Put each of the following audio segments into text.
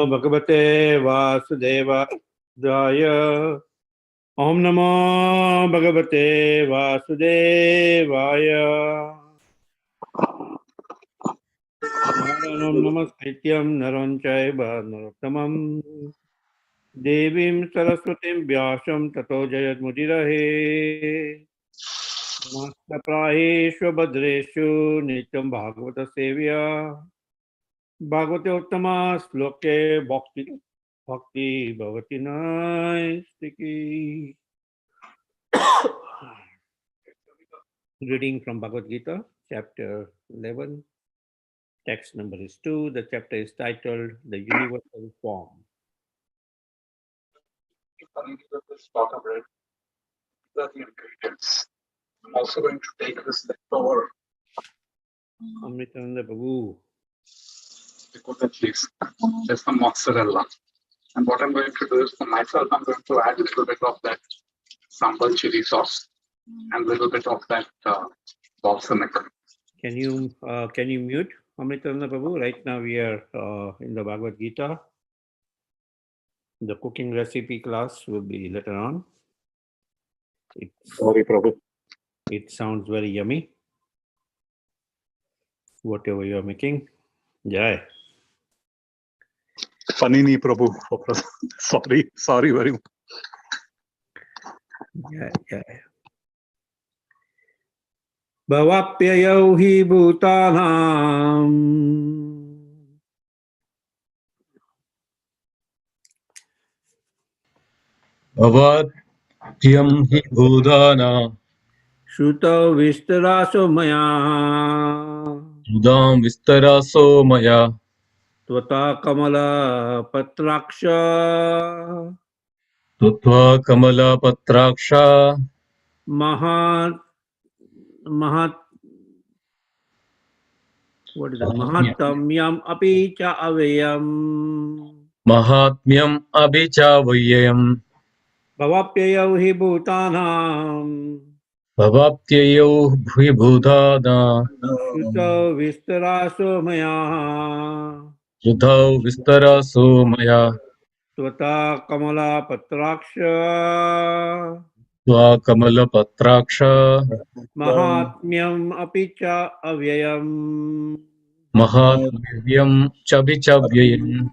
Bhagavate Vasudevaya. Om Namo Bhagavate Vasudevaya. Naranam Namaskrityam Naranchaiva Narottamam Devim Saraswatim Vyasam Tato Jayat Mudirahe. Namaste Praheshu Badreshu Nityam Bhagavata Sevya. Bhagavate Uttama Sloke Bhakti Bhavati Naistiki. Reading from Bhagavad Gita, chapter 11. Text number is 2. The chapter is titled The Universal Form. If I need this pot of bread, these are the ingredients. I'm also going to take this leftover. Amritananda Prabhu. Please. There's some mozzarella. And what I'm going to do is for myself, I'm going to add a little bit of that sambal chili sauce and a little bit of that balsamic. Can you mute Amritananda Prabhu? Right now we are in the Bhagavad Gita. The cooking recipe class will be later on. Sorry, Prabhu. It sounds very yummy. Whatever you are making. Jai. Panini, Prabhu. Sorry very much. Yeah. Bhavapyayau hi bhutanam Bhavatyam hi bhudana Shrutau vistaraso maya Sudam vistaraso maya Tvata kamala patraksha Tutva kamala patraksha Mahatamyam api cha avayam Mahatmyam abhichavayam Bhavapyayau hi bhutanam Bhavaptyayau hi bhudana Shrutau vistaraso maya Sudhau vistaraso maya Tvata kamala patraksha Tva kamala patraksha Mahatmyam api cha avyayam Mahatmyam chabhichavyayam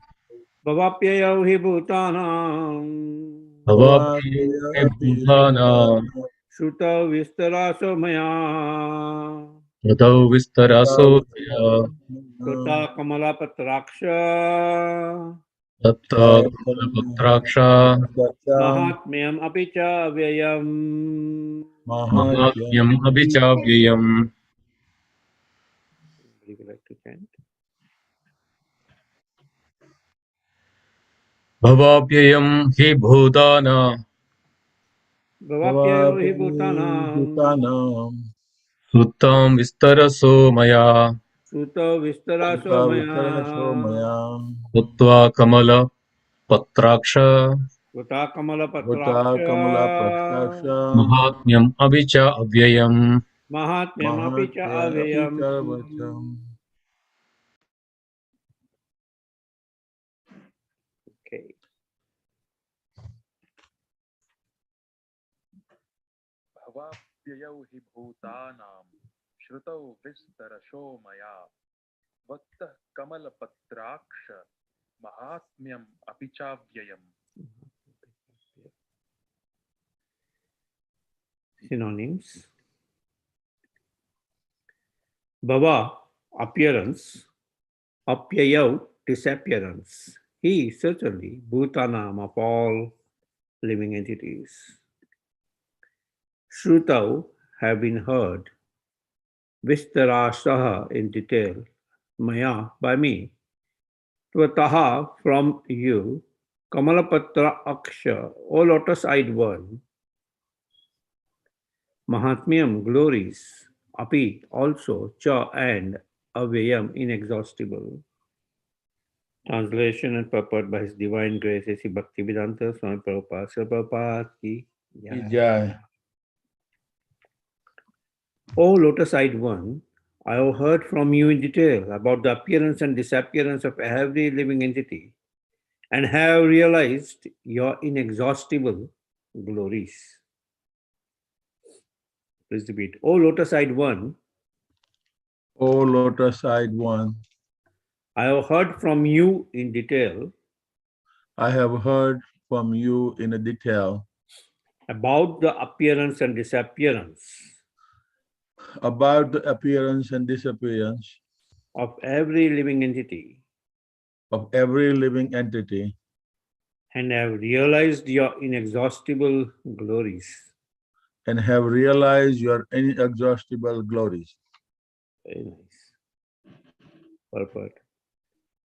Bhavapyayau hi bhutanam Bhavaptyayau hi bhudana Shrutau vistaraso maya Sudhau vistaraso maya Tvata kamala patraksha Tatta Patraksha Mahatmyam api cha avyayam Mahatmyam abhichavyayam Would you like to chant? Bhavapyayam hi bhudana Bhavapyayau hi bhutanam Suttam vistaraso maya Shrutau vistaraso maya Tattva kamala patraksha Tvata kamala patraksha Mahatmyam abhichavyayam Mahatmyam api cha avyayam Okay. Bhavapyayau hi bhutanam Shrutau vistarasho maya Vattah kamala patraksha Mahatmyam apichavyayam. Synonyms. Bhava, appearance. Apyayau, disappearance. He certainly, bhutanam, of all living entities. Shrutau, have been heard. Vistarasaha, in detail. Maya, by me. Tvataha, from you. Kamalapatra aksha, O lotus-eyed one. Mahatmyam, glories. Api, also. Cha, and. Avyayam, inexhaustible. Translation and purport by His Divine Grace A.C. Bhaktivedanta Swami Prabhupada. Srila Prabhupada ki jai. O lotus-eyed one, I have heard from you in detail about the appearance and disappearance of every living entity. and have realized your inexhaustible glories. Please repeat. O lotus-eyed one, O lotus-eyed one, I have heard from you in detail I have heard from you in detail about the appearance and disappearance about the appearance and disappearance of every living entity, of every living entity, and have realized your inexhaustible glories. and have realized your inexhaustible glories. Very nice. Purport.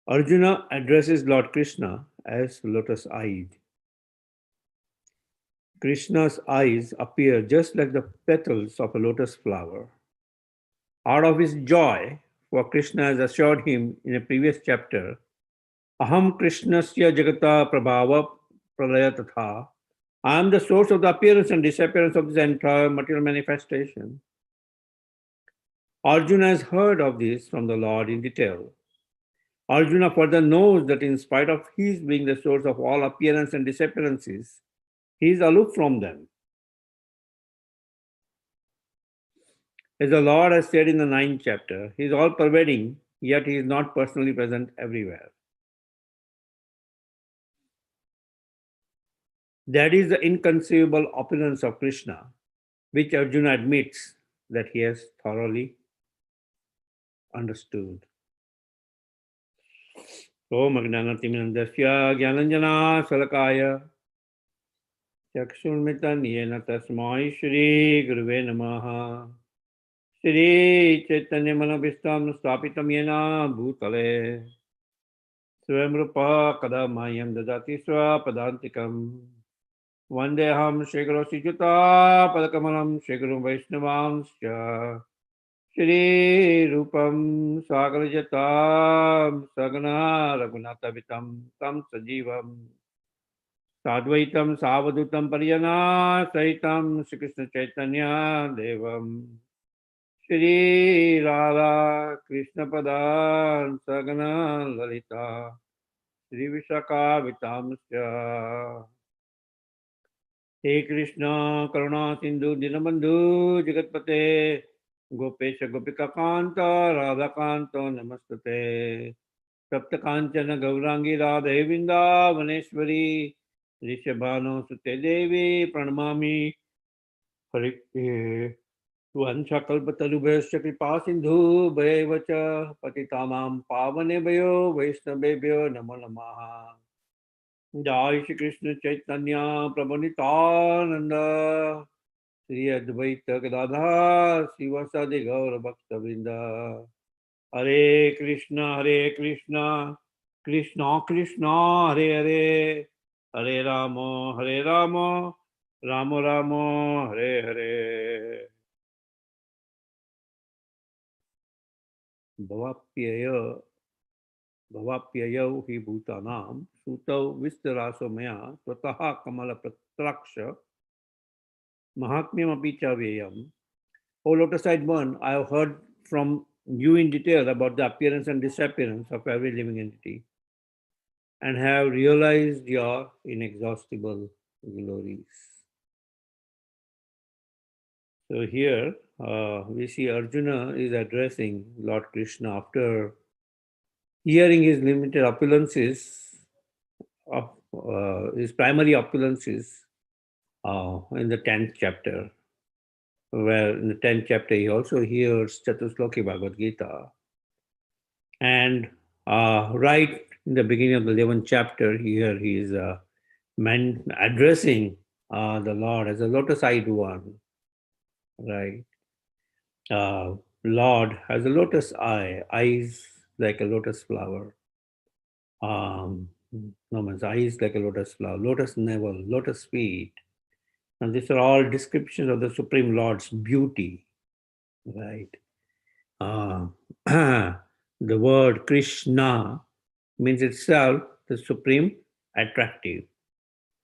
Arjuna addresses Lord Krishna as lotus-eyed. Krishna's eyes appear just like the petals of a lotus flower. Out of his joy, for Krishna has assured him in a previous chapter, Aham Krishnasya Jagata Prabhava Pralaya Tatha. I am the source of the appearance and disappearance of this entire material manifestation. Arjuna has heard of this from the Lord in detail. Arjuna further knows that in spite of his being the source of all appearance and disappearances, he is aloof from them. As the Lord has said in the 9th chapter, he is all pervading, yet he is not personally present everywhere. That is the inconceivable opulence of Krishna, which Arjuna admits that he has thoroughly understood. Om Agnanatiminandasya Gyananjana Salakaya Chakshurmitan Yena Tasmai Shri Guruve Namaha Shri Chaitanya Manabhistam Stapitam Yena Bhutale Swamrupa Kadamayam Dadati Swapadantikam Vandeham Shri Guru Sijuta Padakamalam Shri Guru Vaishnavanscha Shri Rupam Sagarajatam Sagana Raghunathavitam Tam Sajivam Sadvaitam Savadutam Pariyana Saitam Shri Krishna Chaitanya Devam Shri Radha Krishna Padan Sagana Lalita Shri Vishaka Vitamsya He Krishna Karuna Sindhu Dinabandhu Jagatpate Gopesha Gopika Kanta Radha Kanto Namastate Sapta Kanchana Gaurangi Radha Vinda Vaneshwari Rishabhano Sute Devi Pranamami Hari Vanchakalpatarubhasya Kripa Sindhu Bhayavacha Patitamam Pavane Bhayo Vaishnavebhyo Namo Namaha Jai Shri Krishna Chaitanya Prabhu Nityananda Shri Advaita Gadadhar Sivasadi Gaura Bhakta Vrinda Hare Krishna Krishna Krishna Hare Hare Hare Rama Rama Rama Hare Hare Bhavapyaya Bhavapyayau hi bhutanam sutau vistaraso maya swataha kamala pratraksha mahatmyam apicha vyayam. O lotus-eyed one, I have heard from you in detail about the appearance and disappearance of every living entity and have realized your inexhaustible glories. So here we see Arjuna is addressing Lord Krishna after hearing his limited opulences of his primary opulences in the 10th chapter, where in the 10th chapter he also hears Chatusloki Bhagavad Gita. And right in the beginning of the 11th chapter, here he is addressing the Lord as a lotus-eyed one, right? Lord has a lotus eyes like a lotus flower. No man's eyes like a lotus flower, lotus navel, lotus feet. And these are all descriptions of the Supreme Lord's beauty, right? The word Krishna means itself the supreme attractive,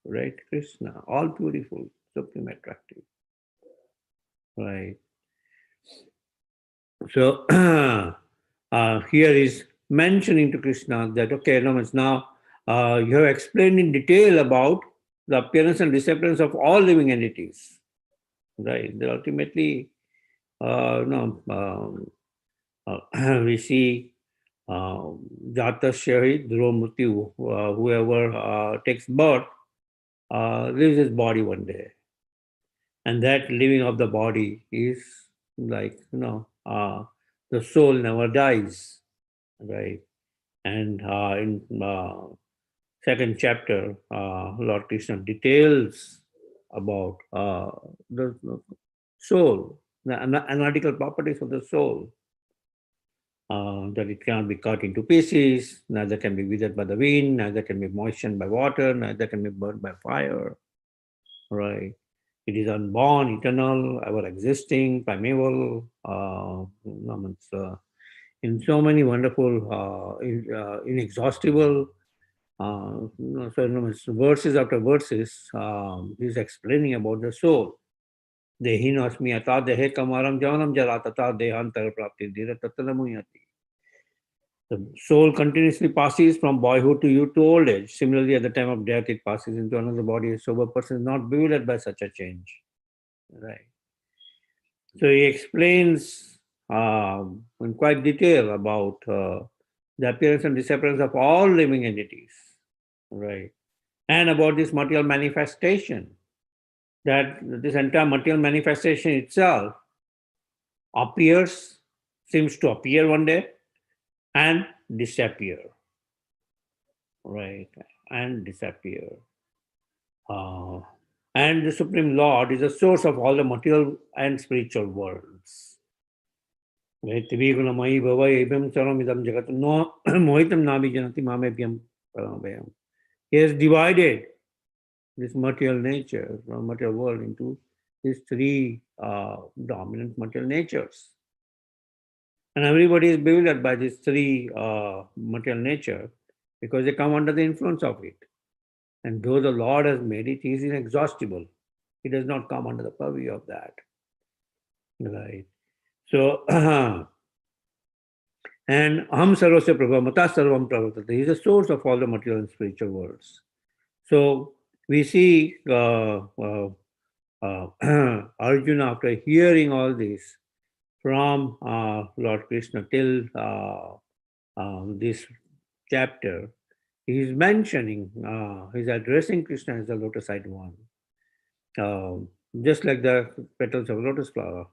right? Krishna, all beautiful, supreme attractive, right? So here is mentioning to Krishna that, okay, no, it's now you have explained in detail about the appearance and disappearance of all living entities. Right. They ultimately, we see Jata Shahi, Dhruva Mrityu, whoever takes birth, leaves his body one day. And that living of the body is like, the soul never dies, right? And in second chapter, Lord Krishna details about the soul, the analytical properties of the soul, that it cannot be cut into pieces, neither can be withered by the wind, neither can be moistened by water, neither can be burned by fire, right? It is unborn, eternal, ever existing, primeval, in so many wonderful, inexhaustible, verses after verses, he's explaining about the soul. Dehinosmi ata dehe kamaram javanam jalatata dehantar prapti dhira tatanamuyati. The soul continuously passes from boyhood to youth to old age. Similarly, at the time of death, it passes into another body. A sober person is not bewildered by such a change. Right. So he explains in quite detail about the appearance and disappearance of all living entities. Right. And about this material manifestation, that this entire material manifestation itself seems to appear one day and disappear, right? And disappear. And the Supreme Lord is the source of all the material and spiritual worlds. Right? Trigunamayi bhava ebhyam saram idam jagat no mohitam nabi janati mamebhyam paramabhyam. He has divided this material nature, material world, into these three dominant material natures. And everybody is bewildered by these three material nature because they come under the influence of it. And though the Lord has made it, he is inexhaustible. He does not come under the purview of that. Right. So, and Aham Sarvasya Prabha Mata Sarvam Pravartate. He is the source of all the material and spiritual worlds. So, we see Arjuna, after hearing all this from Lord Krishna till this chapter, he is mentioning, he's addressing Krishna as the lotus-eyed one. Just like the petals of lotus flower,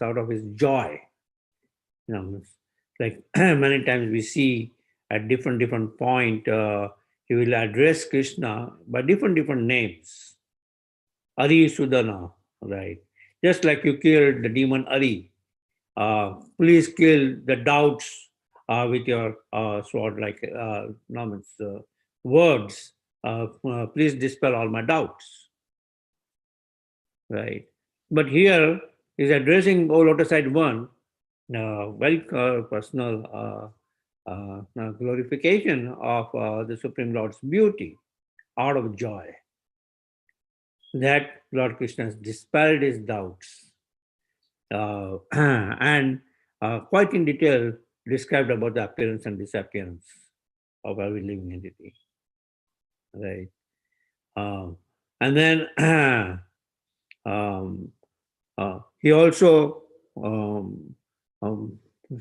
out of his joy. Like many times we see at different point, he will address Krishna by different names. Ari Sudana, right? Just like you killed the demon Ari, please kill the doubts with your sword, like words. Please dispel all my doubts, right? But here he's addressing O Lotus-eyed one, very personal glorification of the Supreme Lord's beauty out of joy. That Lord Krishna has dispelled his doubts and quite in detail described about the appearance and disappearance of every living entity. Right. And then he also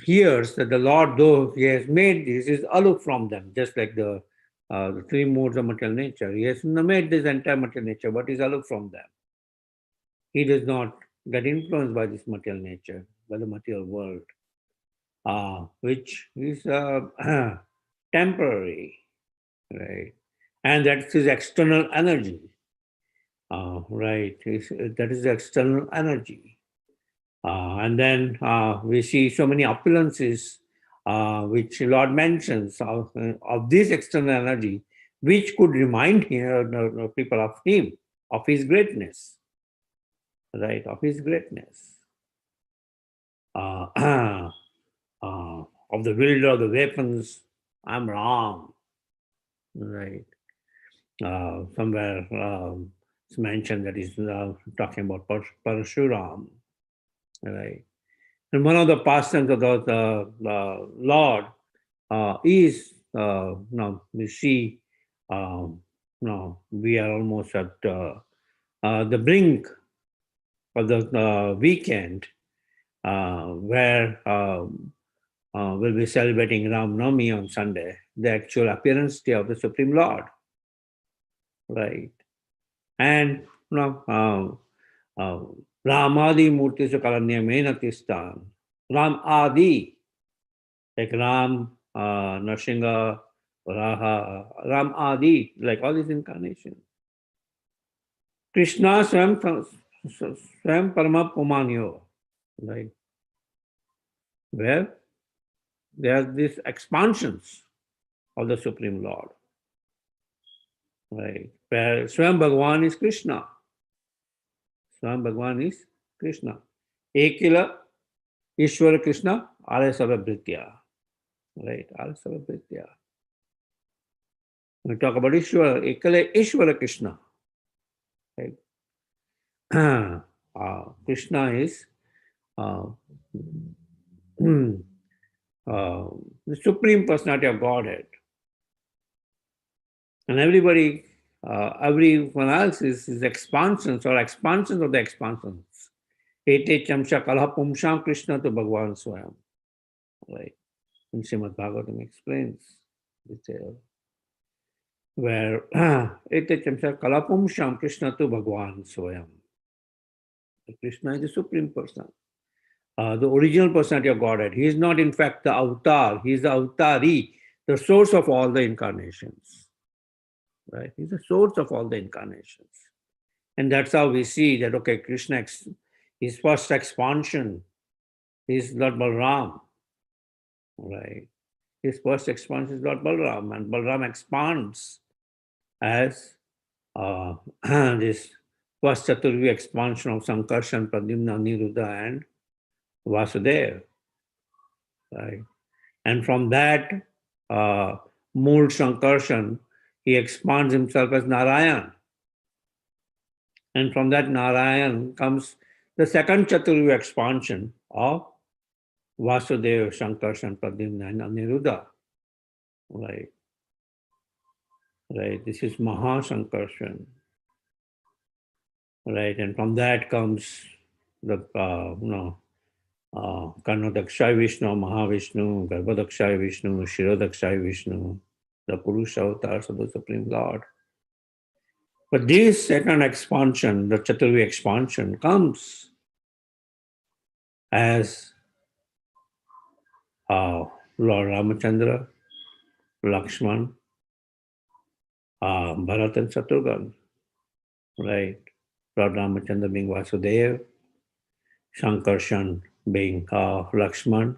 hears that the Lord, though he has made this, is aloof from them, just like the three modes of material nature. He has made this entire material nature, but is aloof from them. He does not get influenced by this material nature, by the material world, which is temporary, right? And that's his external energy, right? That is the external energy. And then we see so many opulences which Lord mentions of this external energy, which could remind people of him, of his greatness, right? Of his greatness, of the wielder of the weapons. I'm wrong, right? Somewhere it's mentioned that he's talking about Parashuram, right? And one of the pastimes of the Lord is, we see no, we are almost at the brink of the weekend where we'll be celebrating Ram Navami on Sunday, the actual appearance day of the Supreme Lord. Right. And Ramadi Murti Sukalanya Menatistan. Ram Adi, like Ram, Narsingha, Varaha, Ram Adi, like all these incarnations. Krishna Swam Parama Pumanyo, right? Where there are these expansions of the Supreme Lord, right? Where Swam Bhagavan is Krishna. Swam Bhagavan is Krishna. Ekila Ishvara Krishna Arasavabhritya, right? Arasavabhritya. When we talk about Ishvara, Ekala Ishvara Krishna, right? Krishna is the Supreme Personality of Godhead. And everybody, everyone else is expansions or expansions of the expansions. Ete Chamsha Kalha Pumsham Krishna to Bhagavan Swayam. Right. And Srimad Bhagavatam explains detail. Where Ete Chamsha Kalha Pumsham Krishna to Bhagavan Swayam. Krishna is the Supreme Person. The original personality of Godhead. He is not in fact the avatar. He is the avatari, the source of all the incarnations. Right? He's the source of all the incarnations. And that's how we see that, okay, Krishna, his first expansion is Lord Balram. Right? His first expansion is Lord Balram. And Balram expands as this first Chaturvi expansion of Sankarshan, Pradyumna, Aniruddha, and Vasudeva. Right? And from that Mool Sankarshan, he expands himself as Narayan. And from that Narayan comes the second Chaturvi expansion of Vasudeva, Sankarshan, Pradyumna, and Aniruddha. Right. Right. This is Maha Sankarshan. Right. And from that comes the Karnadakshay Vishnu, Mahavishnu, Garbhadakshay Vishnu, Shirodakshay Vishnu, the Purusha avatars of the Supreme Lord. But this second expansion, the Chaturvi expansion, comes as Lord Ramachandra, Lakshman, Bharat and Shatrughan. Right? Lord Ramachandra being Vasudeva, Sankarshan being Lakshman,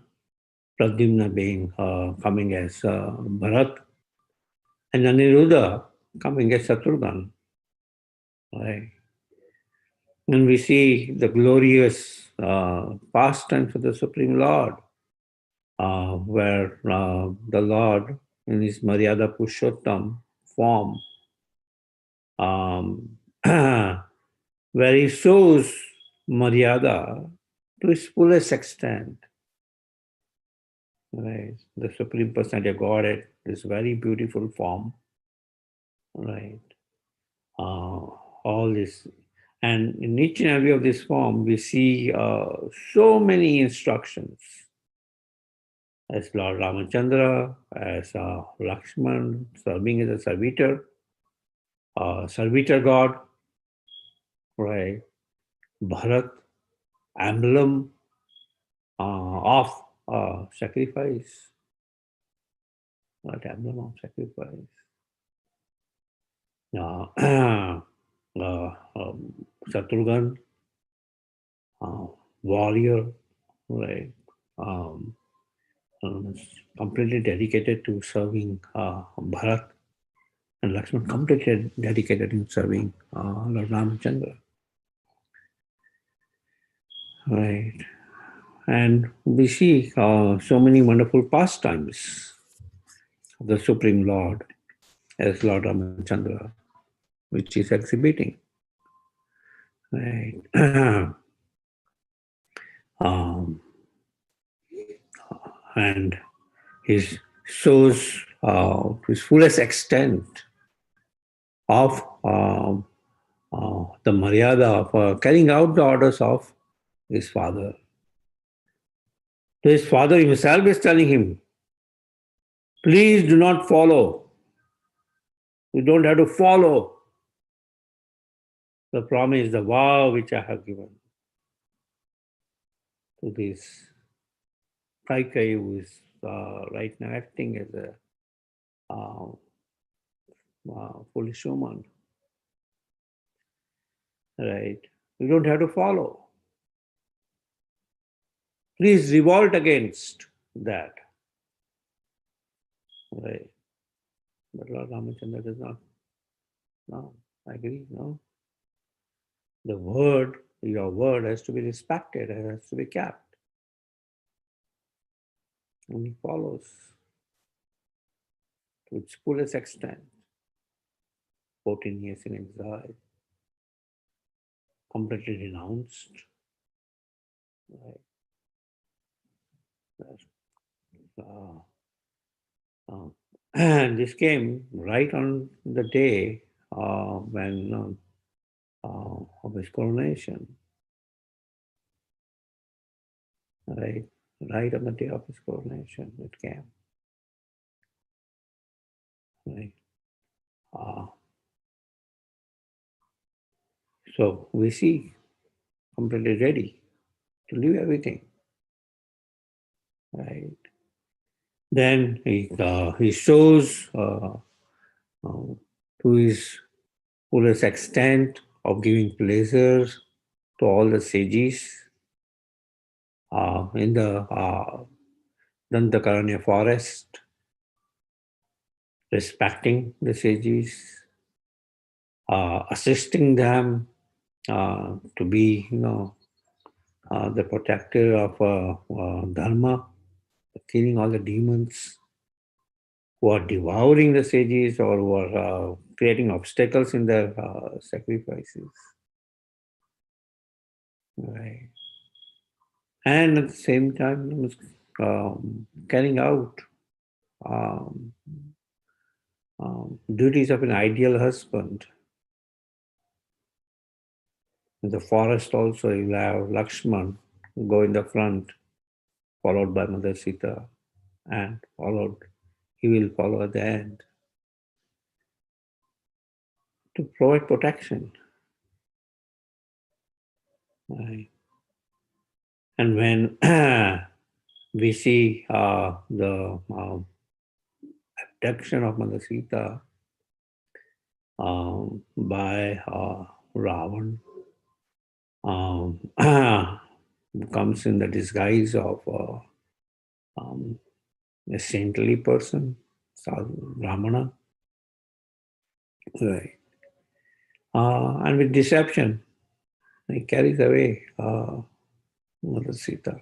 Pradyumna being coming as Bharat, and Aniruddha coming as Shatrughan. Right? And we see the glorious pastimes of the Supreme Lord, where the Lord in his Maryada Purushottam form, where he shows Maryada to its fullest extent. Right? The Supreme Personality of Godhead, this very beautiful form. Right? All this. And in each and every of this form, we see so many instructions. As Lord Ramachandra, as Lakshman, serving as a servitor god, right? Bharat, emblem of sacrifice. What emblem of sacrifice? Shatrughan, warrior, right? Completely dedicated to serving Bharat, and Lakshman completely dedicated in serving Lord Ramachandra. Right. And we see so many wonderful pastimes of the Supreme Lord as Lord Ramachandra, which is exhibiting. Right. And he shows to his fullest extent of the maryada, of carrying out the orders of his father. So his father himself is telling him, please do not follow. You don't have to follow the promise, the vow which I have given to this Kaikai, who is right now acting as a foolish woman. Right? You don't have to follow. Please revolt against that. Right? But Lord Ramachandra does not. No, I agree. No. The word, your word has to be respected, it has to be kept. And he follows to its fullest extent. 14 years in exile, completely renounced. Right? And this came right on the day when of his coronation. Right on the day of his coronation, it came. Right. So we see completely ready to leave everything. Right. Then he shows to his fullest extent of giving pleasure to all the sages in the Dantakaranya forest, respecting the sages, assisting them to be, the protector of dharma, killing all the demons who are devouring the sages or who are creating obstacles in their sacrifices. Right. And at the same time, carrying out duties of an ideal husband. In the forest also, you will have Lakshman go in the front, followed by Mother Sita, and he will follow at the end to provide protection. Right. And when we see the abduction of Mother Sita by Ravan, comes in the disguise of a saintly person, Brahmana, right? And with deception, he carries away Mother Sita.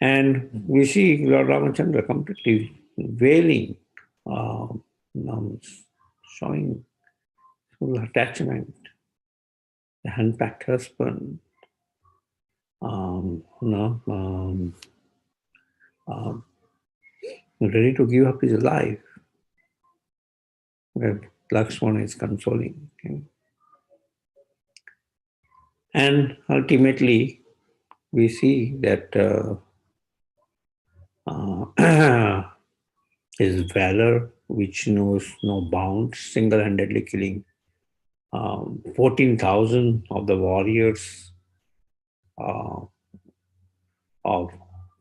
And we see Lord Ramachandra completely wailing, showing full attachment, the hand-packed husband, ready to give up his life, where Lakshmana is consoling him. And ultimately, we see that his valor, which knows no bounds, single-handedly killing 14,000 of the warriors of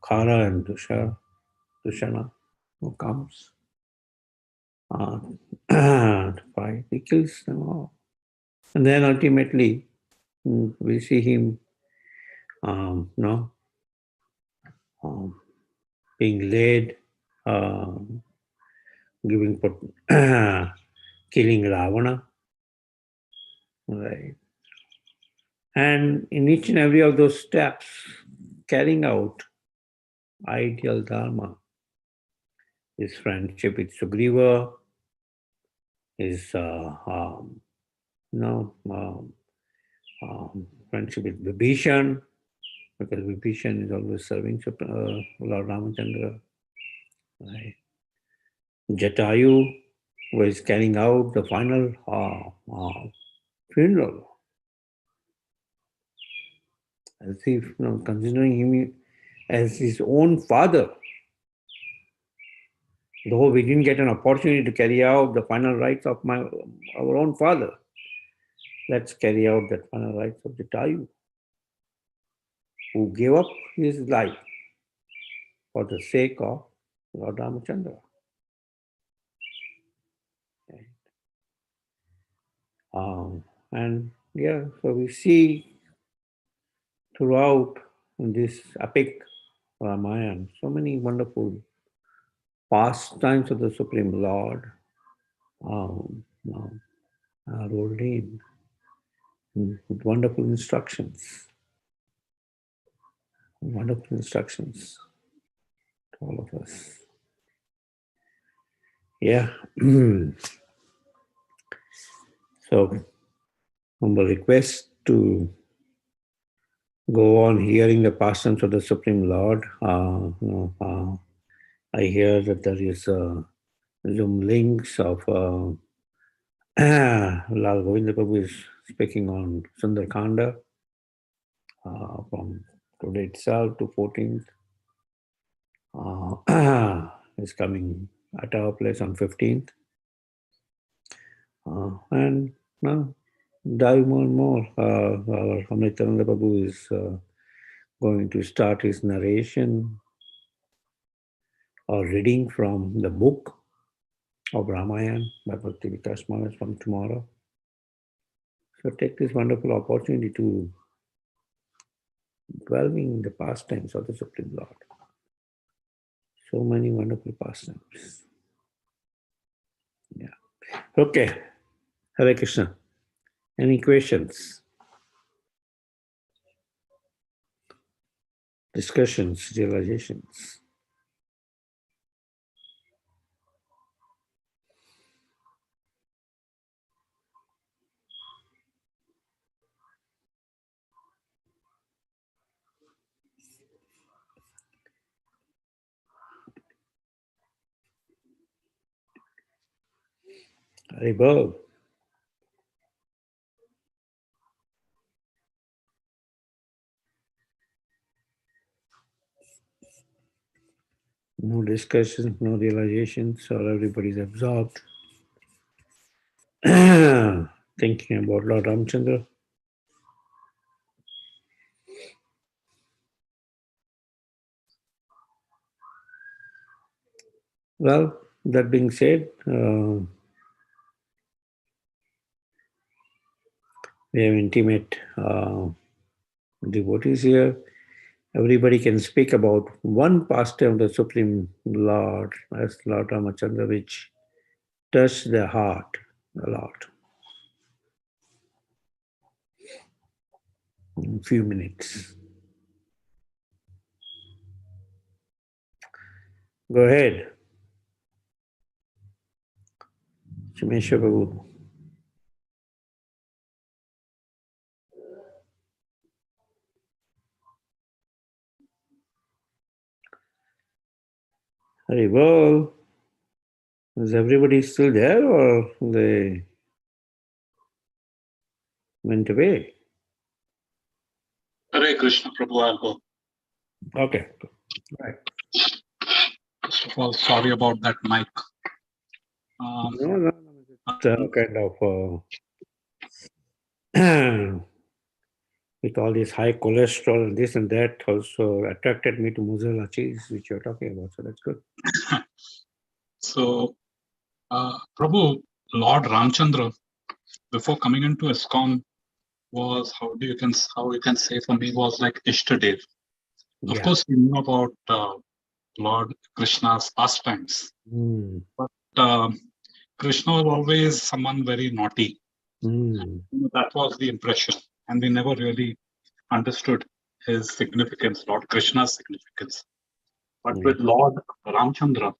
Khara and Dushana, who comes to fight. He kills them all. And then ultimately, we see him being led, killing Ravana. Right. And in each and every of those steps, carrying out ideal dharma, his friendship with Sugriva, his friendship with Vibhishan, because Vibhishan is always serving Lord Ramachandra. Right. Jatayu, who is carrying out the final funeral. As if considering him as his own father. Though we didn't get an opportunity to carry out the final rites of our own father, let's carry out that final rites of the Tayu, who gave up his life for the sake of Lord Ramachandra. And yeah, so we see throughout this epic Ramayana so many wonderful pastimes of the Supreme Lord rolled in with wonderful instructions. Wonderful instructions to all of us. Yeah. So, humble request to go on hearing the pastimes of the Supreme Lord. I hear that there is Zoom links of Lal Govinda Prabhu is speaking on Sundarkanda from today itself to 14th. Is coming at our place on 15th. And dive more and more. Our Amritananda Prabhu is going to start his narration or reading from the book of Ramayana by Bhakti Vikas Maharaj from tomorrow. So take this wonderful opportunity to dwelling in the pastimes of the Supreme Lord. So many wonderful pastimes. Yeah. Okay. Hare Krishna. Any questions? Discussions, realizations? Haribol. No discussions, no realizations, or everybody's absorbed. Thinking about Lord Ramchandra. Well, that being said, we have intimate devotees here. Everybody can speak about one pastime of the Supreme Lord as Lord Ramachandra, which touched their heart a lot. In a few minutes. Go ahead. Shimesha Babu. Haribol. Is everybody still there or they went away? Hare Krishna Prabhu, I'll go. Okay. Right. First of all, sorry about that mic. No. It's kind of with all this high cholesterol and this and that also attracted me to mozzarella cheese, which you're talking about. So that's good. So, Prabhu, Lord Ramchandra, before coming into ISKCON, was how you can say for me was like Ishtadev. Of course, we know about Lord Krishna's pastimes, but Krishna was always someone very naughty. That was the impression, and we never really understood his significance, Lord Krishna's significance. But with Lord Ramchandra,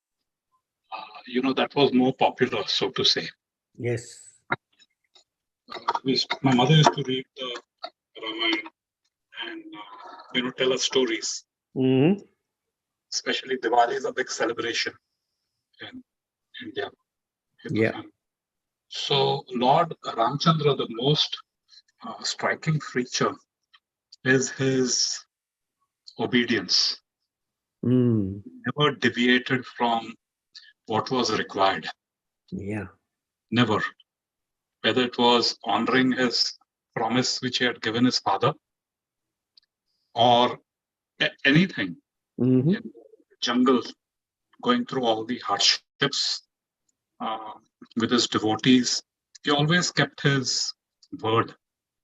that was more popular, so to say. Yes. My mother used to read the Ramayana and tell us stories. Especially Diwali is a big celebration in India, Yeah. So Lord Ramchandra, the most striking feature is his obedience. Mm. Never deviated from what was required. Yeah. Never. Whether it was honoring his promise which he had given his father or anything Mm-hmm. in the jungle, going through all the hardships with his devotees. He always kept his word.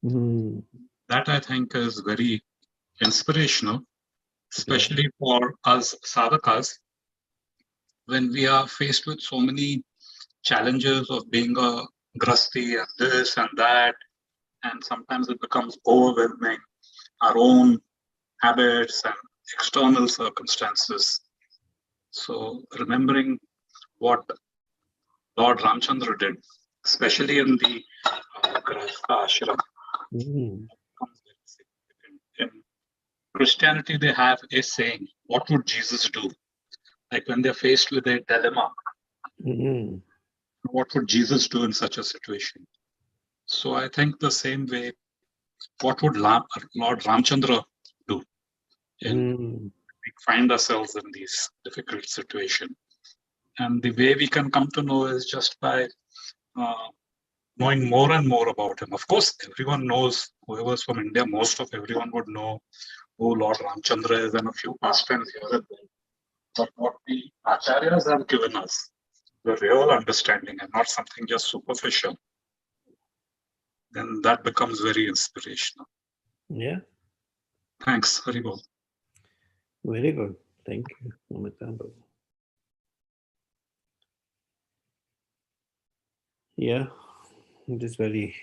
Mm. That I think is very inspirational, Yeah. especially for us sadhakas when we are faced with so many challenges of being a grasti and this and that, and sometimes it becomes overwhelming, our own habits and external circumstances. So remembering what Lord Ramchandra did, especially in the Grahastha ashram, Mm. becomes very significant. In Christianity, they have a saying, what would Jesus do? Like when they're faced with a dilemma, Mm. what would Jesus do in such a situation? So I think the same way, what would Lord Ramchandra do in Mm. we find ourselves in these difficult situations? And the way we can come to know is just by uh, knowing more and more about him. Of course, everyone knows, whoever's from India, most of everyone would know who Lord Ramchandra is and a few pastimes here and there. But what the acharyas have given us, the real understanding and not something just superficial, then that becomes very inspirational. Yeah. Thanks, Haribol. Very good. Thank you, Amitabh. Yeah. It is very,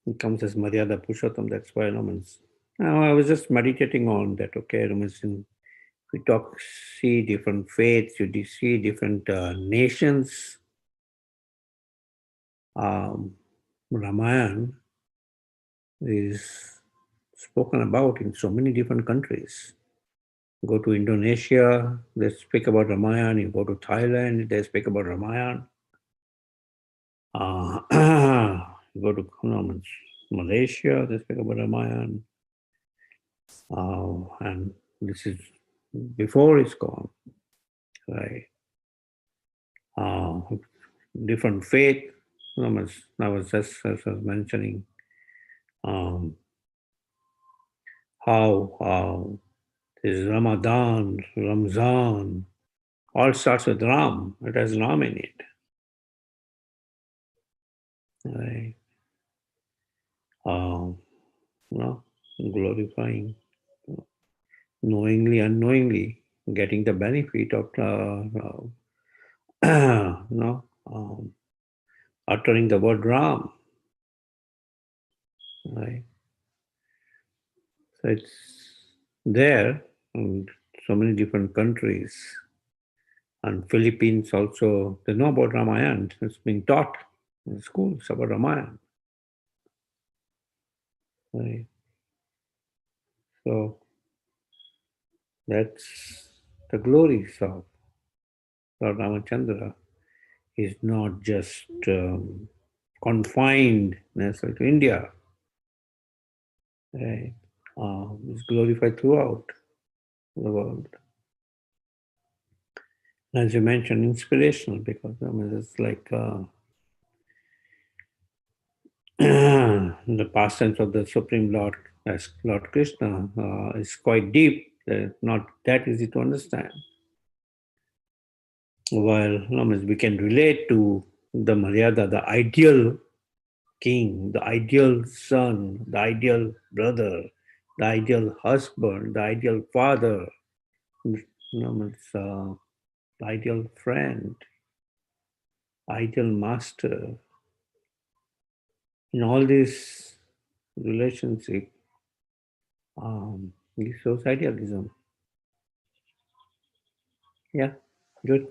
it comes as Maryada Purushottam. That's why now I was just meditating on that. Okay, we see different faiths, you see different nations. Ramayana is spoken about in so many different countries. Go to Indonesia, they speak about Ramayana. You go to Thailand, they speak about Ramayana. You go to Malaysia, they speak about Ramayana. And this is before it's gone, right? Different faith. I was just as I was mentioning how is Ramzan, all starts with Ram. It has Ram in it. Right? Glorifying, knowingly, unknowingly, getting the benefit of uttering the word Ram. Right? So it's there in so many different countries. And Philippines also, they know about Ramayana. It's being taught in schools about Ramayana. Right? So that's the glories of Lord Ramachandra. Is not just confined necessarily to India. Right? It's glorified throughout the world. As you mentioned, inspirational because it's like the pastimes of the Supreme Lord as Lord Krishna is quite deep, not that easy to understand. While we can relate to the Maryada, the ideal king, the ideal son, the ideal brother, the ideal husband, the ideal father, the ideal friend, ideal master. In all this relationship, this shows idealism. Yeah, good.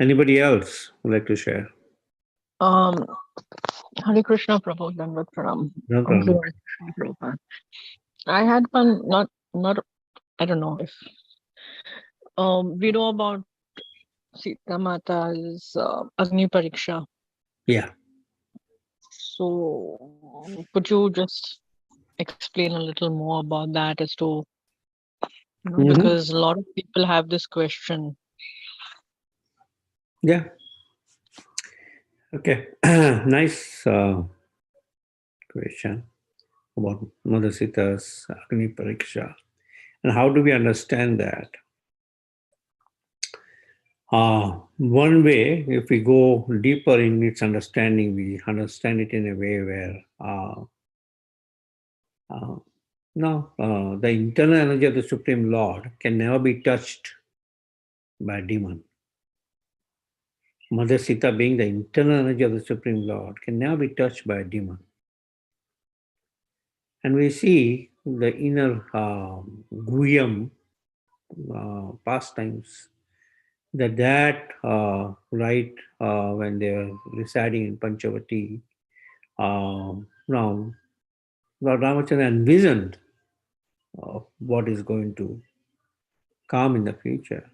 Anybody else would like to share? Hare Krishna Prabhu Dandavat Pranam. No Thank problem. you, Hare Krishna Prabhupada. I had one, not, I don't know if we know about Sita Mata's Agni Pariksha. Yeah. So, could you just explain a little more about that as to, because a lot of people have this question. Yeah. Okay. Nice question about Mother Sita's Agni Pariksha. And how do we understand that? One way, if we go deeper in its understanding, we understand it in a way where the internal energy of the Supreme Lord can never be touched by a demon. Mother Sita, being the internal energy of the Supreme Lord, can never be touched by a demon. And we see the inner Guhyam pastimes that right when they were residing in Panchavati, now Lord Ramachandra envisioned what is going to come in the future.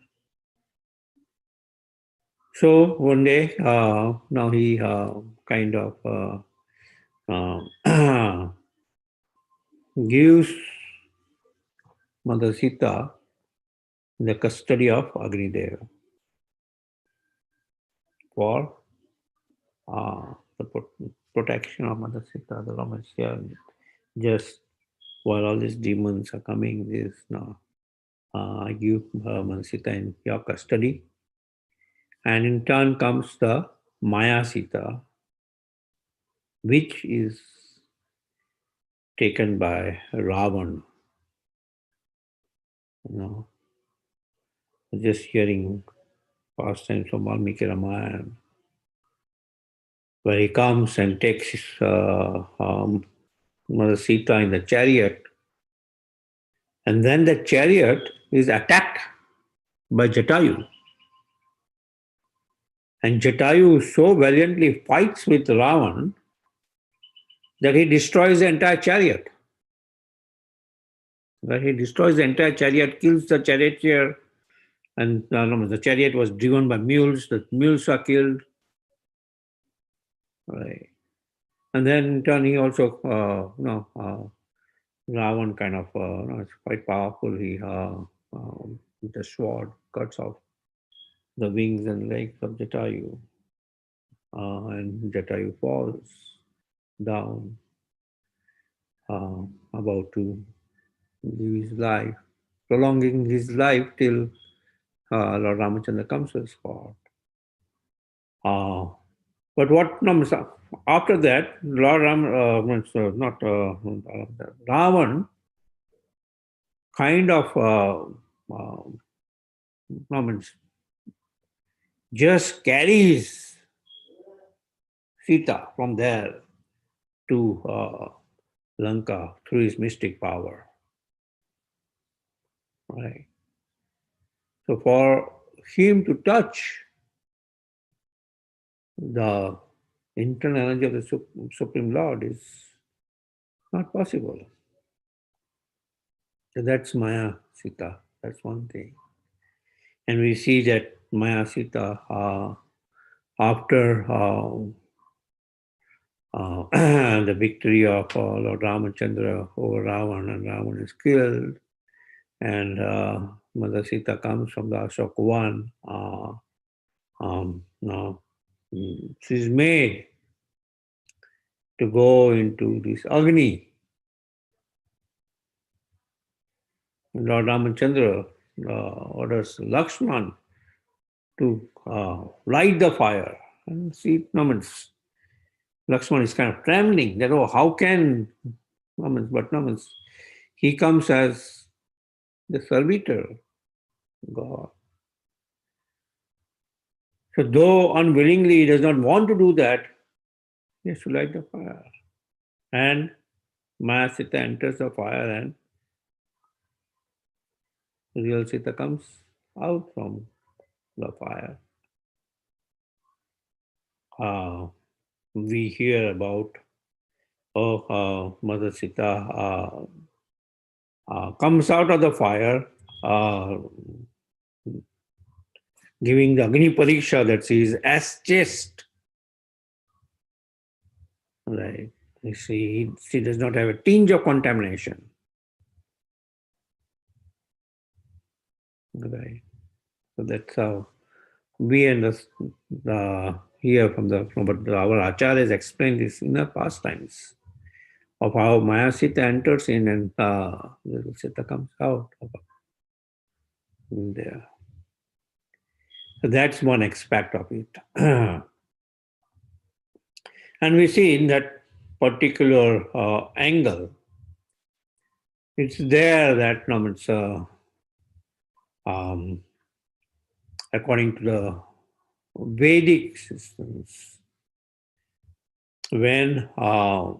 So one day, now he kind of gives Mother Sita the custody of Agnideva for the protection of Mother Sita, the Ramasya. Just while all these demons are coming, this now I give Mother Sita in your custody. And in turn comes the Maya Sita, which is taken by Ravan. Just hearing past times from Valmiki Ramayana, where he comes and takes Mother Sita in the chariot, and then the chariot is attacked by Jatayu. And Jatayu so valiantly fights with Ravan that he destroys the entire chariot. Where he destroys the entire chariot, kills the charioteer, and the chariot was driven by mules. The mules are killed. Right. And then in turn, he also, Ravan kind of, it's quite powerful. He, with the sword, cuts off the wings and legs of Jatayu. And Jatayu falls down, about to live his life, prolonging his life till Lord Ramachandra comes to his court. But what comes after that, Lord Ravan kind of just carries Sita from there to Lanka through his mystic power. Right. So for him to touch the internal energy of the Supreme Lord is not possible. So that's Maya Sita. That's one thing. And we see that Maya Sita, after the victory of Lord Ramachandra over Ravan, and Ravan is killed, and Mother Sita comes from the Ashoka Van. Now she's made to go into this Agni. Lord Ramachandra orders Lakshman to light the fire. And see, Lakshman is kind of trembling that, oh, how can, but he comes as the servitor, God. So though unwillingly he does not want to do that, he has to light the fire. And Maya Sita enters the fire and real Sita comes out from the fire. We hear about Mother Sita comes out of the fire. giving the Agni Pariksha that she is as chaste. Right. She does not have a tinge of contamination. Right. So that's how we understand here from what our acharyas explained this in the past times of how Maya Sita enters in and little Sita comes out of there. So that's one aspect of it. And we see in that particular angle, it's there that it's, according to the Vedic systems, when a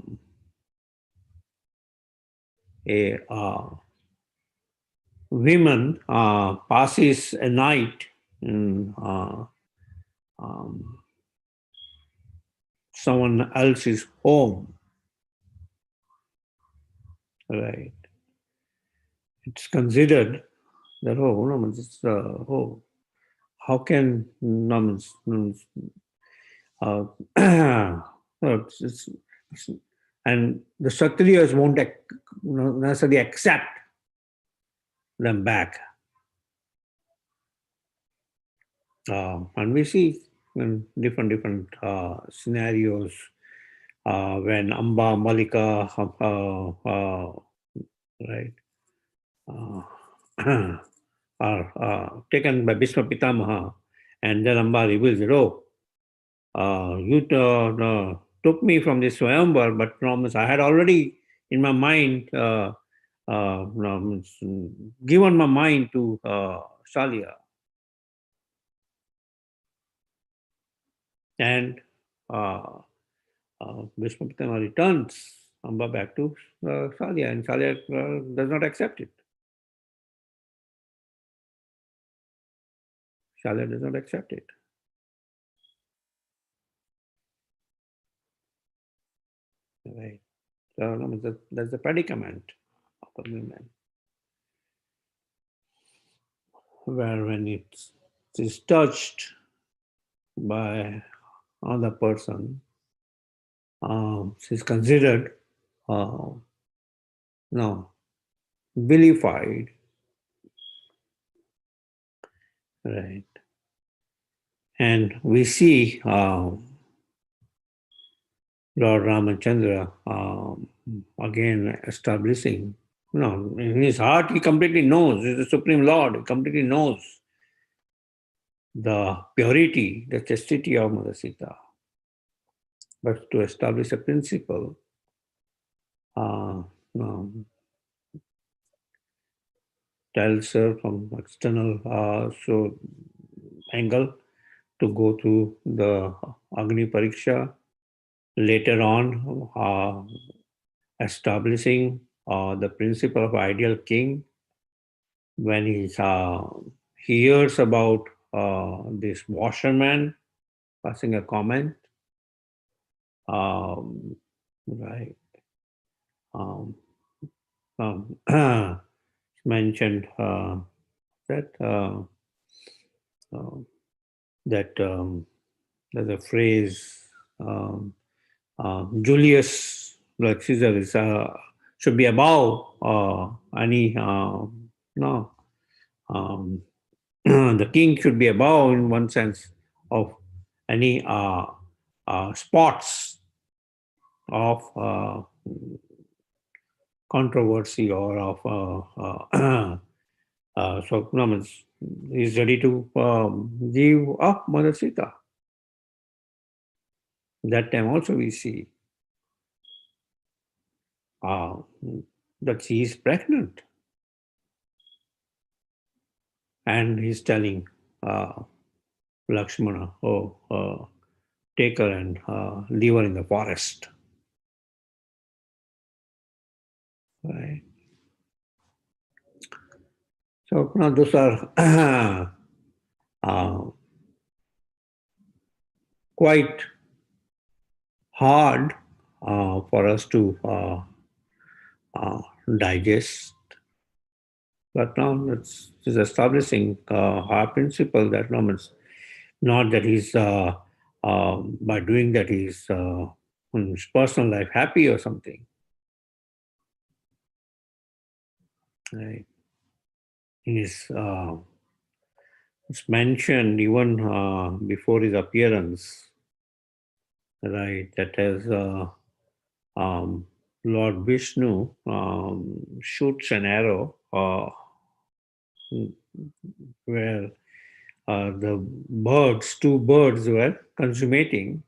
woman passes a night in someone else's home, right? It's considered that how can and the Kshatriyas won't necessarily accept them back. And we see in different scenarios when Amba, Malika, right, are taken by Bhishma Pitamaha, and then Amba reveals that, you took me from this Swayamvar, but I had already in my mind given my mind to Shalia. And Bhishma Pitama returns Amba back to Shalia, and Shalia does not accept it. Shalia does not accept it. Right. So that's the predicament of a woman, where when it is touched by another person, she's considered vilified, right? And we see Lord Ramachandra again establishing, in his heart he completely knows, he's the Supreme Lord, he completely knows the purity, the chastity of Mother Sita. But to establish a principle, tells her from external angle to go to the Agni Pariksha, later on establishing the principle of ideal king. When he hears about this washerman passing a comment, right, mentioned that there's a phrase, Julius, like Caesar, is should be above any no. The king should be above, in one sense, of any spots of controversy or of so he's ready to give up Mother Sita. That time also we see that she is pregnant, and he's telling Lakshmana, take her and leave her in the forest. Right. So now those are quite hard for us to digest. But now it's establishing our principle that Not that he's by doing that he's in his personal life happy or something. Right? It's mentioned even before his appearance, right? That as Lord Vishnu shoots an arrow where the two birds were consummating,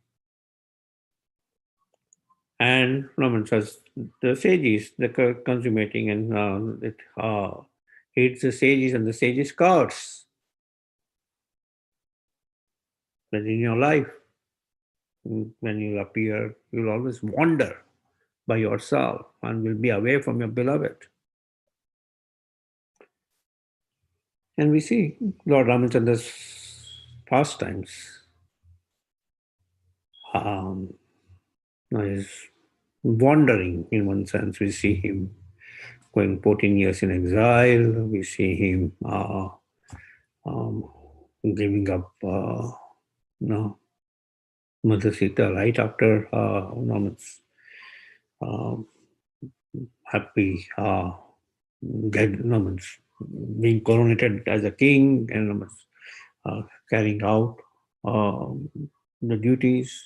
and the sages, the consummating, and it hits the sages, and the sages curse. But in your life, when you appear, you'll always wander by yourself and will be away from your beloved. And we see Lord Ramachandra's pastimes. Is wandering in one sense. We see him going 14 years in exile. We see him giving up Mother Sita right after happy being coronated as a king and carrying out the duties.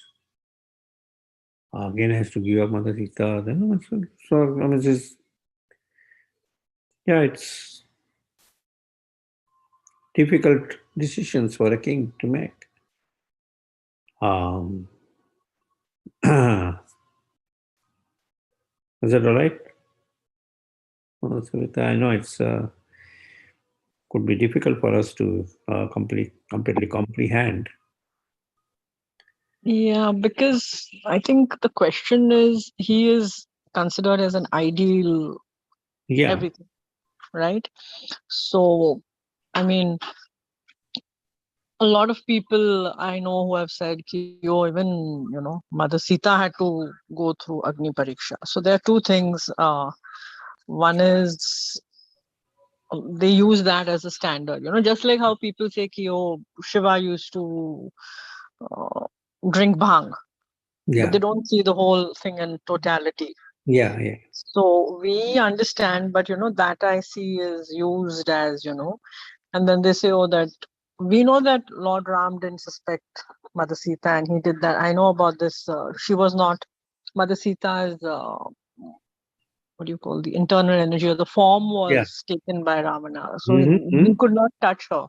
Again, has to give up Mother Sita. Then, it's difficult decisions for a king to make. Is that all right? I know it's could be difficult for us to completely comprehend. Yeah, because I think the question is, he is considered as an ideal everything, right? So, I mean, a lot of people I know who have said, even, Mother Sita had to go through Agni Pariksha. So there are two things. One is they use that as a standard, just like how people say, Shiva used to drink bhang, but they don't see the whole thing in totality. Yeah. So we understand, but that I see is used as, and then they say, that we know that Lord Ram didn't suspect Mother Sita and he did that. I know about this. She was not, Mother Sita's, what do you call, the internal energy or the form was taken by Ravana. So he could not touch her.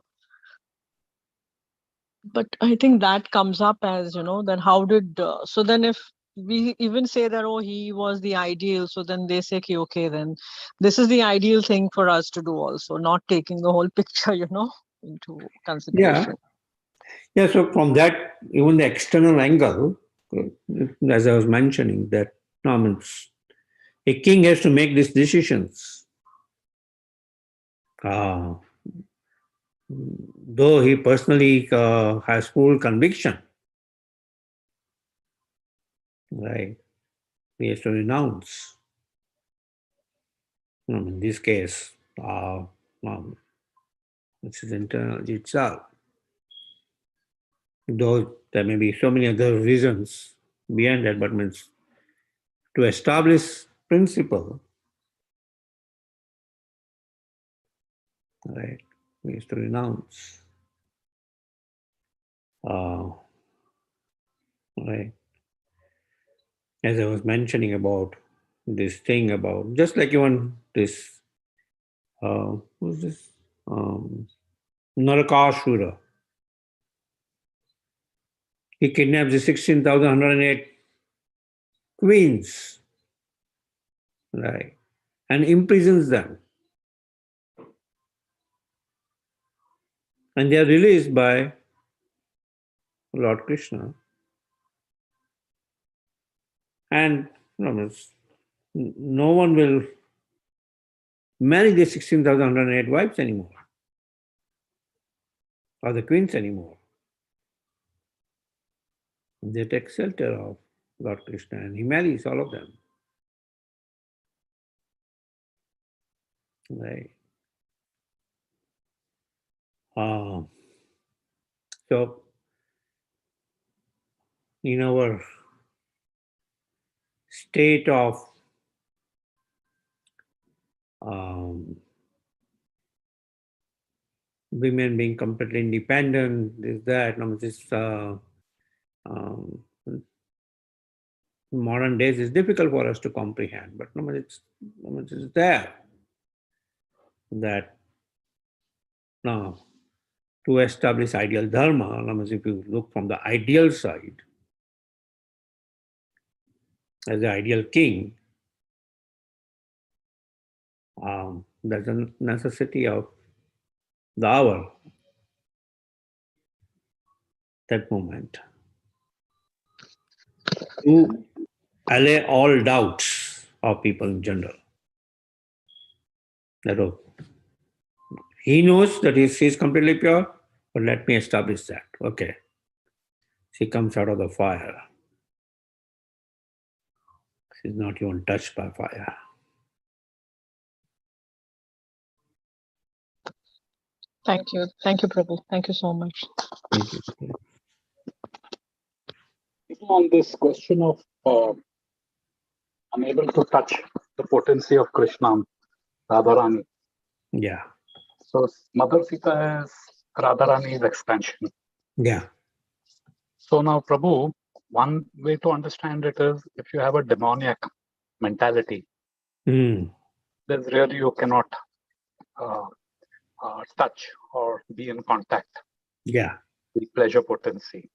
But I think that comes up as, then how did, so then if we even say that, he was the ideal, so then they say, okay, then this is the ideal thing for us to do also, not taking the whole picture, into consideration. Yeah, so from that, even the external angle, as I was mentioning, that a king has to make these decisions. Though he personally has full conviction, right? He has to renounce. In this case, it's his internal itself. Though there may be so many other reasons behind that, but means to establish principle, right? He has to renounce. Right. As I was mentioning about this thing about, just like even this, who's this? Narakasura. He kidnaps the 16,108 queens, right, and imprisons them. And they are released by Lord Krishna. And no one will marry the 16,108 wives anymore, or the queens anymore. They take shelter of Lord Krishna and he marries all of them. Right. So in our state of women being completely independent, this, that, modern days is difficult for us to comprehend, but it's there that now to establish ideal dharma, if you look from the ideal side, as the ideal king, there's a necessity of the hour, that moment, to allay all doubts of people in general. That he knows that she is completely pure, but let me establish that. Okay. She comes out of the fire. She's not even touched by fire. Thank you. Thank you, Prabhu. Thank you so much. Thank you. On this question of unable to touch the potency of Krishna, Radharani. Yeah. So Mother Sita is Radharani's expansion. Yeah. So now, Prabhu, one way to understand it is if you have a demoniac mentality, there's really you cannot touch or be in contact. Yeah. With pleasure potency.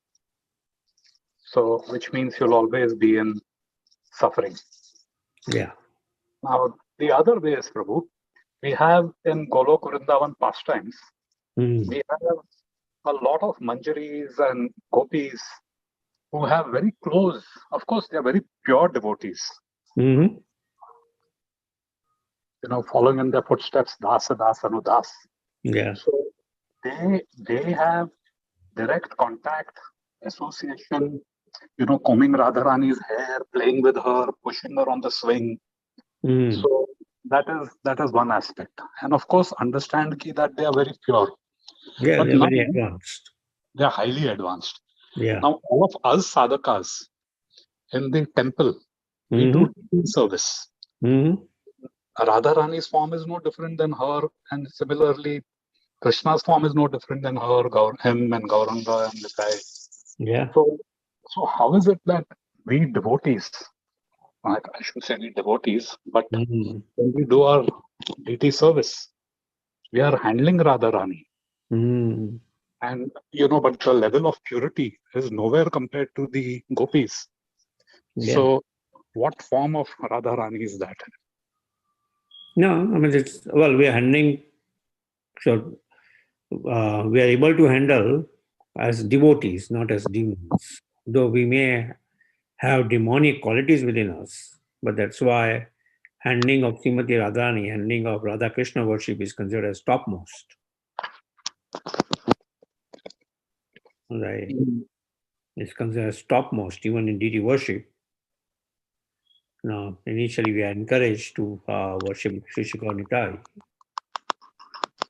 So, which means you'll always be in suffering. Yeah. Now, the other way is, Prabhu, we have in Golok Vrindavan pastimes, we have a lot of manjaris and gopis who have very close, of course, they are very pure devotees. Following in their footsteps, Dasa Das Anudas. Yeah. So they have direct contact, association, combing Radharani's hair, playing with her, pushing her on the swing. So that is one aspect. And of course, understand that they are very pure. Yeah, but they're very advanced. They are highly advanced. Yeah. Now, all of us sadhakas in the temple, we do service. Radharani's form is no different than her, and similarly, Krishna's form is no different than her, him and Gauranga and the guy. Yeah. So how is it that we devotees, I should say we devotees, but when we do our deity service, we are handling Radharani. And but the level of purity is nowhere compared to the gopis. Yeah. So what form of Radharani is that? No, we are handling, so we are able to handle as devotees, not as demons. Though we may have demonic qualities within us, but that's why handling of Srimati Radharani, handling of Radha Krishna worship is considered as topmost. Right? It's considered as topmost, even in deity worship. Now, initially we are encouraged to worship Sri Nitai,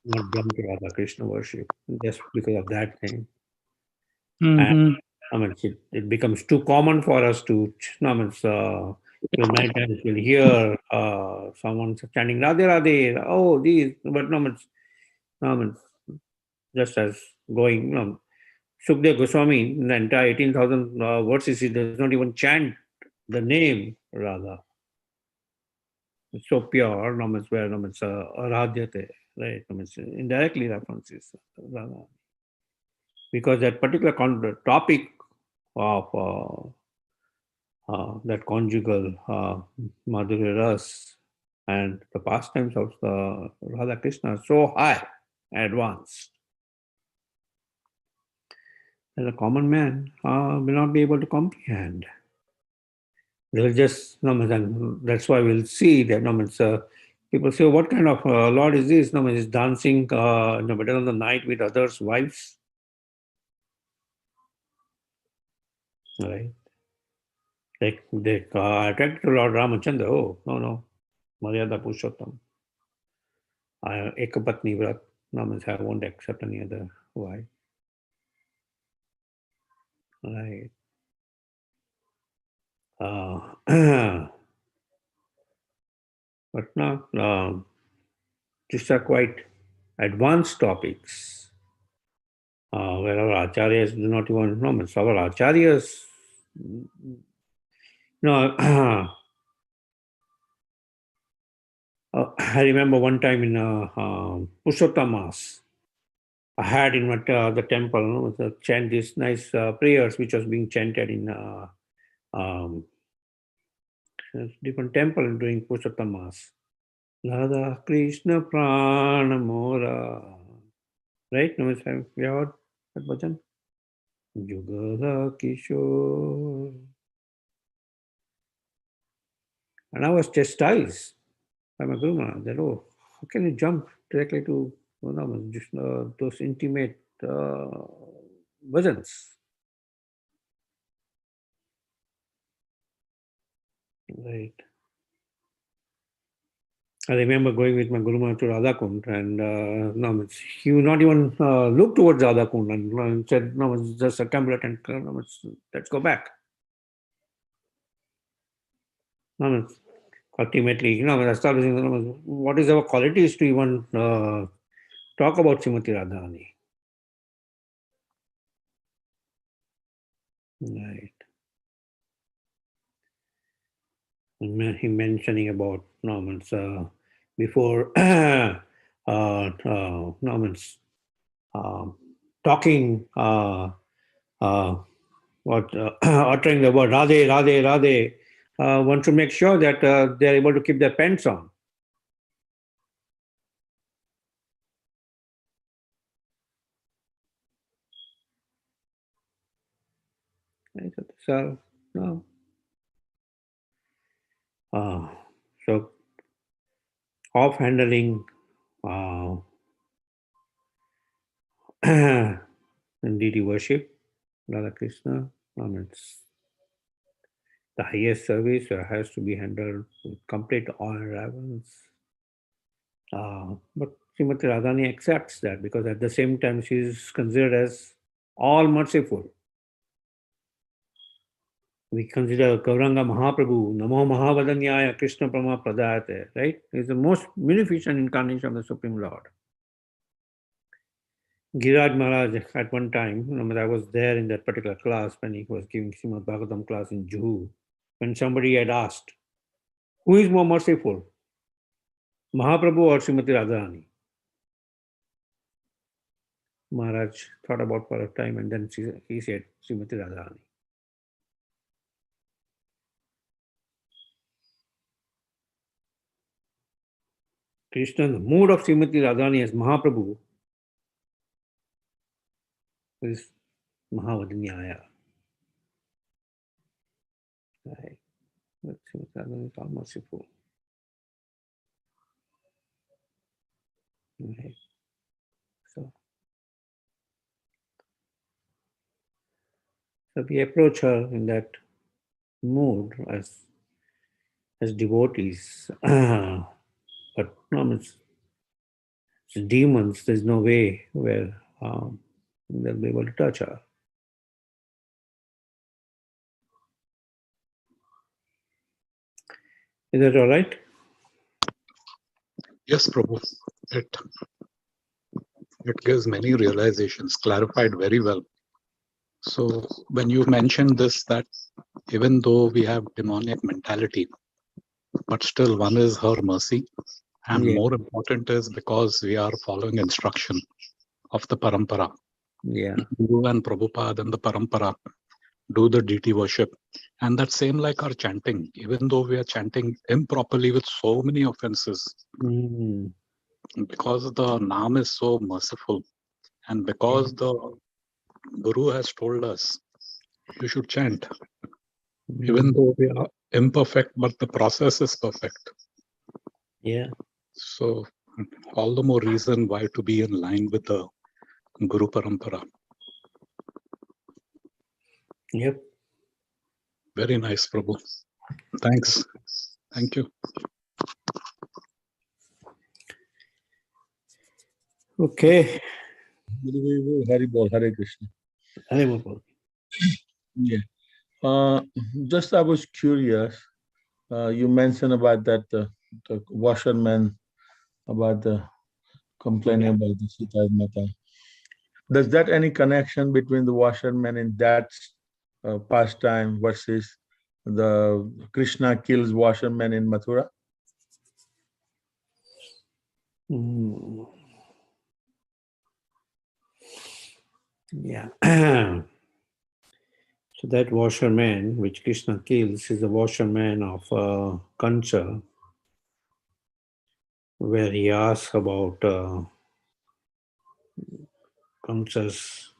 not jump to Radha Krishna worship, just because of that thing. And it becomes too common for us to, many times you'll hear someone chanting Radhe Radhe, oh, these, but just as going, Sukdev Goswami, in the entire 18,000 verses, he does not even chant the name Radha. It's so pure, where Aradhyate, right? Indirectly references Radha. Because that particular topic of that conjugal Madhurya Ras and the pastimes of the Radha Krishna are so high, advanced, that a common man will not be able to comprehend. They will just, that's why we'll see that people say, what kind of Lord is this? He's dancing in the middle of the night with others' wives. Right? Like they attracted to Lord Ramachandra. Oh, no. Maryada Purushottam. Ekapatni Vrat. I won't accept any other wife. Right. But now, these are quite advanced topics where our acharyas do not even know. So our acharyas, I remember one time in Pushottam I had in the temple chant these nice prayers which was being chanted in um, different temple during Pushottam Radha Krishna Prana Mora. Right? No, have you heard that bhajan? Jugala Kishore. And I was chastised by my Guru Maharaj that, oh, how can you jump directly to just, those intimate bhajans? Right. I remember going with my Guru Maharaj to Radhakund and he would not even look towards Radhakund and said, no, it's just circumambulate and let's go back. No, ultimately, establishing what is our qualities to even talk about Srimati Radharani. Right. Him mentioning about before talking uttering the word Radhe, Radhe, Radhe, one should make sure that they are able to keep their pants on. Right? So, no. So, off handling deity worship, Radha Krishna, it's the highest service has to be handled with complete reverence. But Srimati Radhani accepts that because at the same time she is considered as all merciful. We consider Gauranga Mahaprabhu, Namo Mahavadanyaya, Krishna Prama Pradayate, right? He is the most munificent incarnation of the Supreme Lord. Giraj Maharaj, at one time, I was there in that particular class when he was giving Srimad Bhagavatam class in Juhu, when somebody had asked, who is more merciful, Mahaprabhu or Srimati Radharani? Maharaj thought about for a time and then he said, Srimati Radharani. Krishna, the mood of Srimati Radharani as Mahaprabhu is Mahavadanyaya. Right. But Srimati Radharani is all merciful. Right. So we approach her in that mood as devotees. But it's demons, there's no way where they'll be able to touch her. Is that all right? Yes, Prabhu. It gives many realizations, clarified very well. So when you mentioned this, that even though we have demoniac mentality, but still one is her mercy, and more important is because we are following instruction of the parampara. Yeah. Guru and Prabhupada and the parampara do the deity worship. And that same like our chanting, even though we are chanting improperly with so many offenses, because the Naam is so merciful, and because the Guru has told us you should chant, even though we are imperfect, but the process is perfect. Yeah. So all the more reason why to be in line with the Guru Parampara. Yep. Very nice, Prabhu. Thanks. Thank you. Okay. Hari Bol, Hare Krishna. Hare Bol. Yeah. Just I was curious. You mentioned about that the washerman, about the complaining about the Sita Mata. Does that any connection between the washerman in that pastime versus the Krishna kills washerman in Mathura? Mm. Yeah. So that washerman which Krishna kills is the washerman of Kansa, where he asks about Kamsa's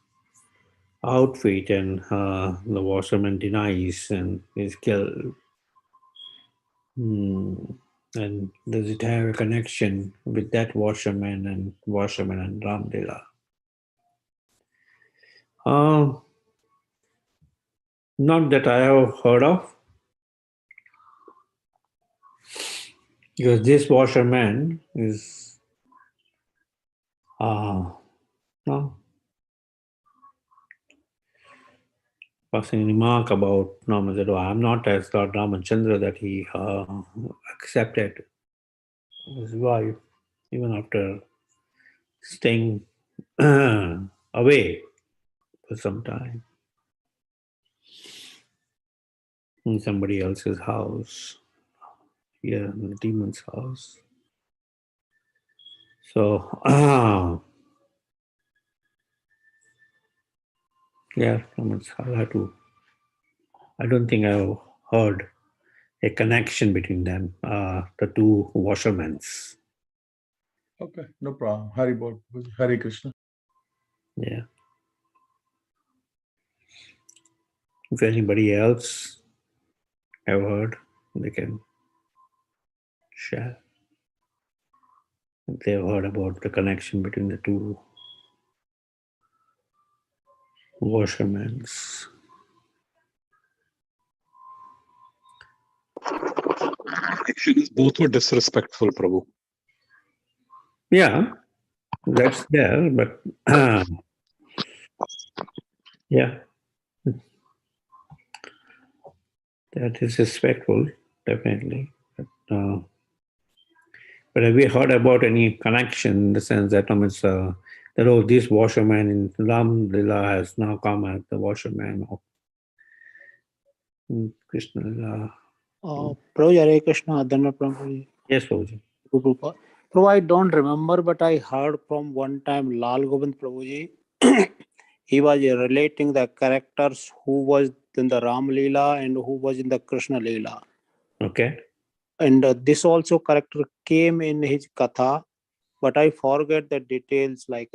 outfit, and the washerman denies and is killed. And does it have a connection with that washerman and Ramlila? Not that I have heard of, because this washerman is no, passing remark about Norman that, I'm not as Lord Ramachandra, that he accepted his wife even after staying away for some time in somebody else's house, here in the demon's house. So, yeah, I'll have to. I don't think I've heard a connection between them, the two washermen's. Okay, no problem. Hari Bol, Hari Krishna. Yeah. If anybody else have heard, they can share. If they've heard about the connection between the two washermen's. Both were disrespectful, Prabhu. Yeah, that's there, but yeah, that is respectful, definitely. But have we heard about any connection in the sense that that this washerman in Ram Lila has now come as the washerman of Krishna Lila? Prabhu, Hare Krishna, Dhanna Prabhu. Yes, Prabhuji. Prabhu, I don't remember, but I heard from one time Lal Govind Prabhuji. He was relating the characters who was in the Ram Leela and who was in the Krishna Leela. Okay. And this also character came in his katha, but I forget the details. Like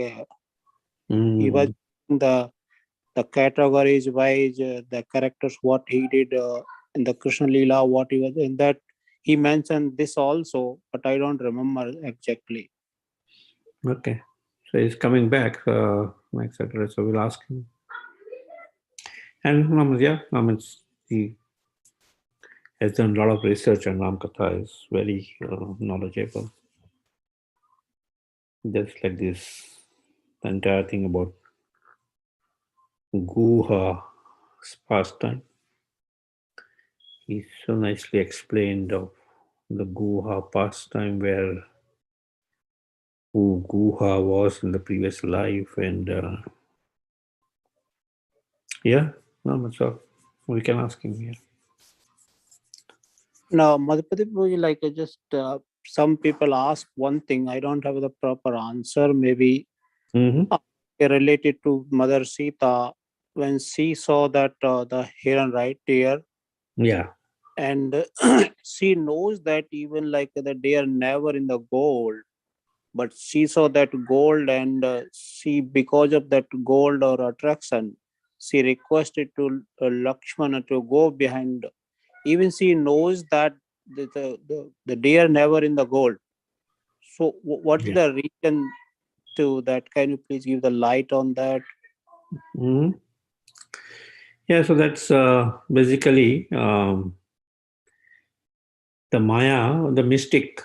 he was the categories wise, the characters, what he did in the Krishna Leela, what he was in that. He mentioned this also, but I don't remember exactly. Okay. So he's coming back, etc. So we'll ask him. And he has done a lot of research on Ram Katha, is very knowledgeable. Just like this, the entire thing about Guha pastime. He so nicely explained of the Guha pastime, where who Guha was in the previous life, and so we can ask him here. Now, Madhupati Prabhuji, like just some people ask one thing, I don't have the proper answer, maybe related to Mother Sita, when she saw that the heron right deer. Yeah. And she knows that even like the deer never in the gold, but she saw that gold, and she, because of that gold or attraction, she requested to Lakshmana to go behind. Even she knows that the deer never in the gold. So what is the reason to that? Can you please give the light on that? Yeah, so that's basically the Maya, the mystic,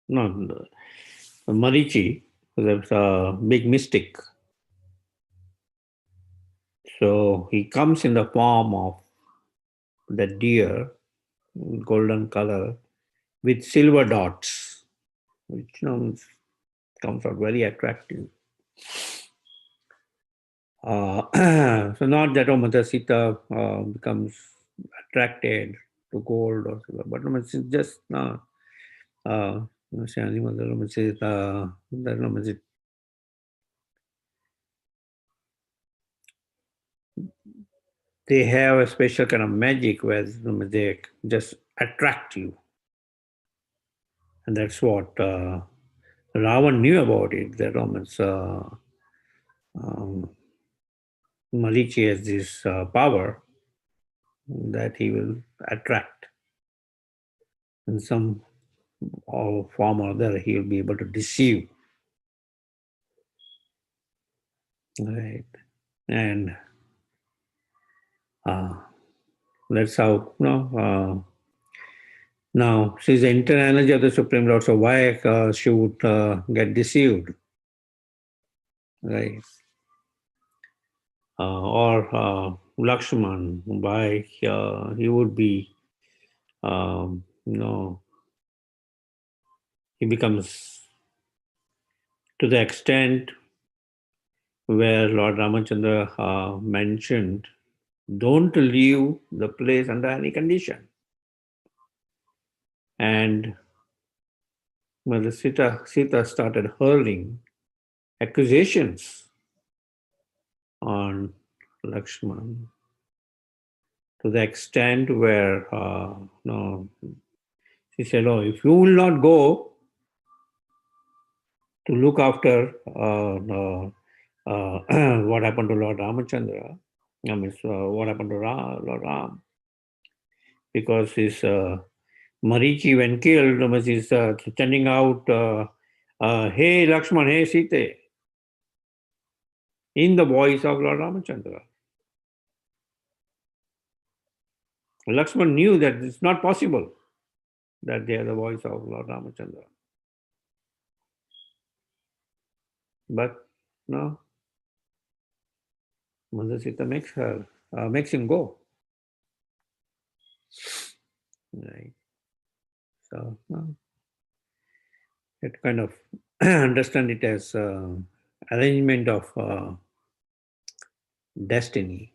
the Marichi, that's a big mystic. So he comes in the form of the deer, golden color, with silver dots, which comes out very attractive. So not that Mother Sita becomes attracted to gold or silver, but it's just they have a special kind of magic where they just attract you. And that's what Ravan knew about it, that Marichi has this power that he will attract. In some form or other, he will be able to deceive. Right. And that's how, now she's the internal energy of the Supreme Lord, so why she would get deceived? Right. Or Lakshman, why he would be, he becomes to the extent where Lord Ramachandra mentioned, don't leave the place under any condition. And Mother Sita started hurling accusations on Lakshman to the extent where she said, oh, if you will not go to look after what happened to Lord Ramachandra, what happened to Lord Ram, because his Marichi, when killed, is sending out, hey Lakshman, hey Sita, in the voice of Lord Ramachandra. Lakshman knew that it's not possible that they are the voice of Lord Ramachandra. But no, Mother Sita makes him go. Right. So no, it kind of understand it as arrangement of destiny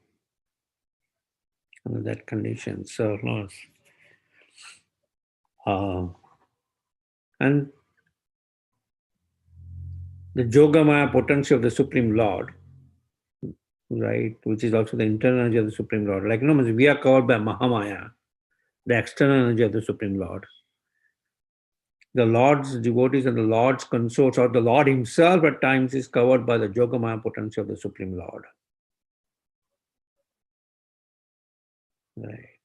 under that condition. So no, and the Yogamaya potency of the Supreme Lord, right, which is also the internal energy of the Supreme Lord. Like we are covered by Mahamaya, the external energy of the Supreme Lord. The Lord's devotees and the Lord's consorts, or the Lord himself at times, is covered by the Yogamaya potency of the Supreme Lord. Right.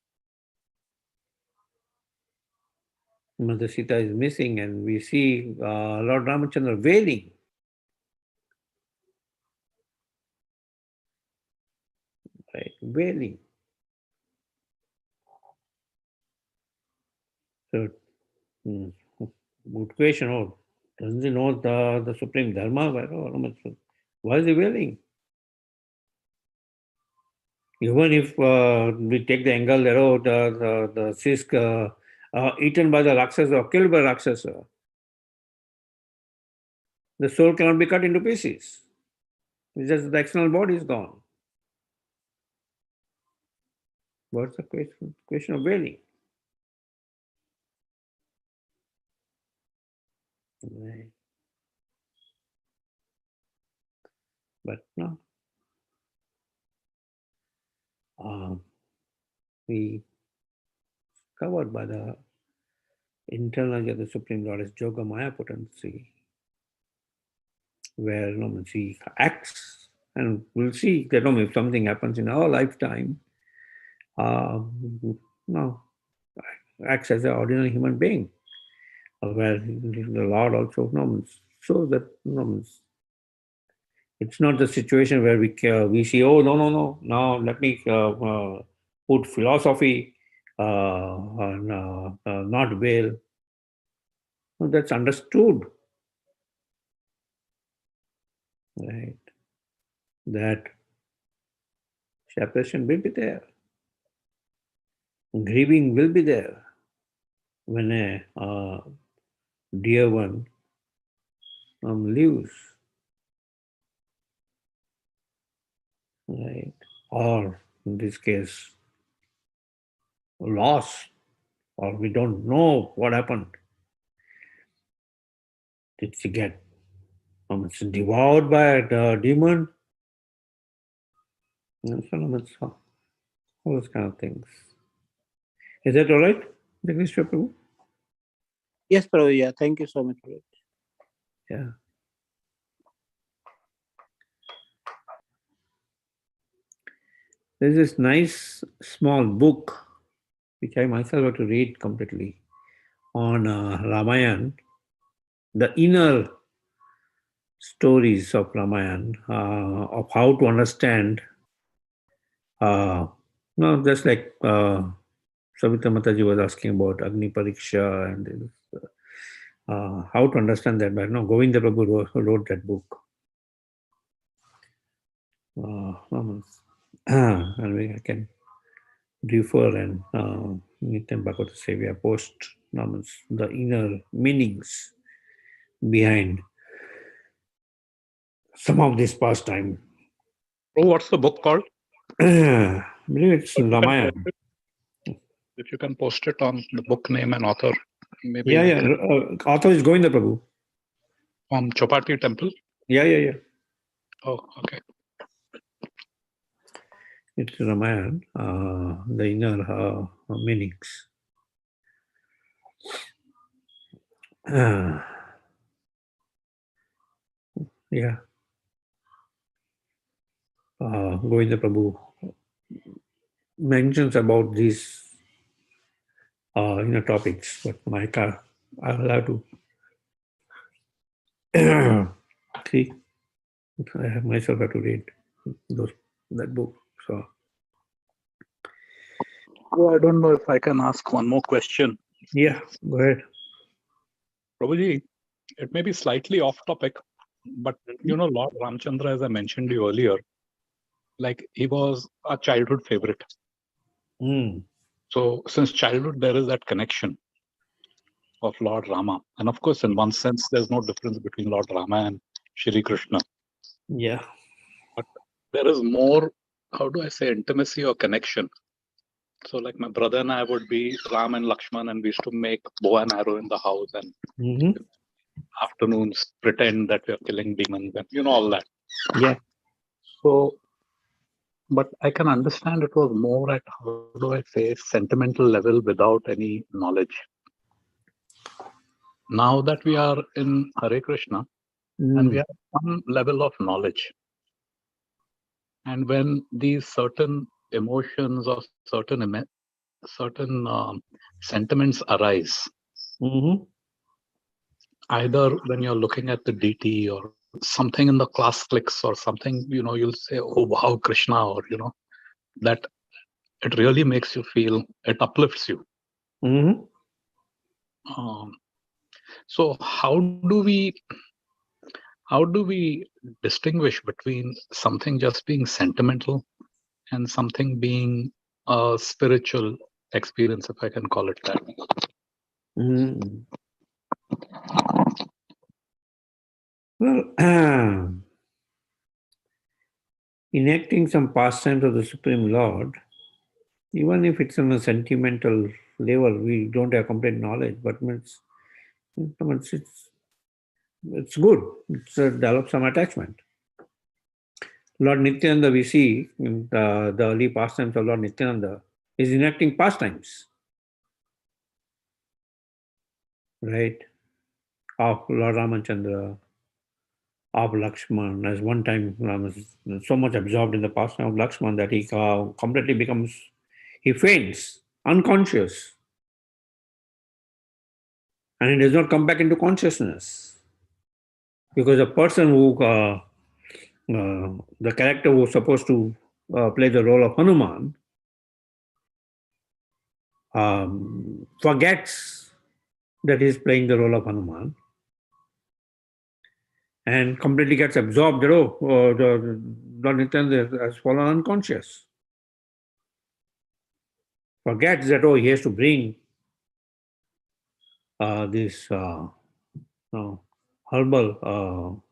Mother Sita is missing, and we see Lord Ramachandra wailing. Right, wailing. So, good question. Oh, doesn't he know the Supreme Dharma? Why is he wailing? Even if we take the angle that, oh, the Sisk eaten by the Rakshasa or killed by Rakshasa, the soul cannot be cut into pieces. It's just the external body is gone. What's the question? Question of wailing. Right. But no. We covered by the internal energy of the Supreme Lord is Yoga Maya potency, where she acts, and we'll see that if something happens in our lifetime, acts as an ordinary human being, where the Lord also shows that it's not the situation where we see, oh, no, now let me put philosophy, not will. No, that's understood. Right. That Separation will be there. Grieving will be there when a dear one leaves. Right? Or in this case, loss, or we don't know what happened. Did she get devoured by a demon? And so on and so on. All those kind of things. Is that all right, Krishna Prabhu? Yes, Prabhu. Yeah, thank you so much for it. Yeah. There's this nice small book which I myself have to read completely on Ramayana, the inner stories of Ramayana, of how to understand, no, just like Savita Mataji was asking about Agni Pariksha and this, how to understand that. But no, Govinda Prabhu wrote that book. And I can refer and Nityam Bhagavata Sevya post the inner meanings behind some of this pastime. Oh, what's the book called? I believe it's Ramayana. If you can post it on the book name and author, maybe. Yeah. Author is Govinda Prabhu. From Chopati Temple? Yeah. Oh, okay. It's Ramayana, the inner meanings. Yeah. Govinda Prabhu mentions about these topics, but I will have to see. I myself have to read that book. So. Well, I don't know if I can ask one more question. Yeah, go ahead. Prabhuji, it may be slightly off topic, but Lord Ramchandra, as I mentioned you earlier, like he was a childhood favorite. So since childhood, there is that connection of Lord Rama. And of course, in one sense, there's no difference between Lord Rama and Shri Krishna. Yeah. But there is more, how do I say, intimacy or connection. So like my brother and I would be Ram and Lakshman, and we used to make bow and arrow in the house, and afternoons pretend that we are killing demons and all that. Yeah. So, but I can understand it was more at, how do I say, sentimental level without any knowledge. Now that we are in Hare Krishna, and we have some level of knowledge, and when these certain emotions or certain sentiments arise, either when you're looking at the deity or something in the class clicks or something, you'll say, oh wow, Krishna, or that it really makes you feel, it uplifts you. So how do we distinguish between something just being sentimental and something being a spiritual experience, if I can call it that? Well, enacting some pastimes of the Supreme Lord, even if it's on a sentimental level, we don't have complete knowledge, but it's good. It's develop some attachment. Lord Nityananda, we see in the early pastimes of Lord Nityananda, is enacting pastimes, right? Of Lord Ramachandra, of Lakshman. As one time Ram is so much absorbed in the pastime of Lakshman that he completely he faints, unconscious. And he does not come back into consciousness. Because a person who, the character who was supposed to play the role of Hanuman, forgets that he is playing the role of Hanuman and completely gets absorbed. The Lord Nityananda has fallen unconscious. forgets that, oh, he has to bring this herbal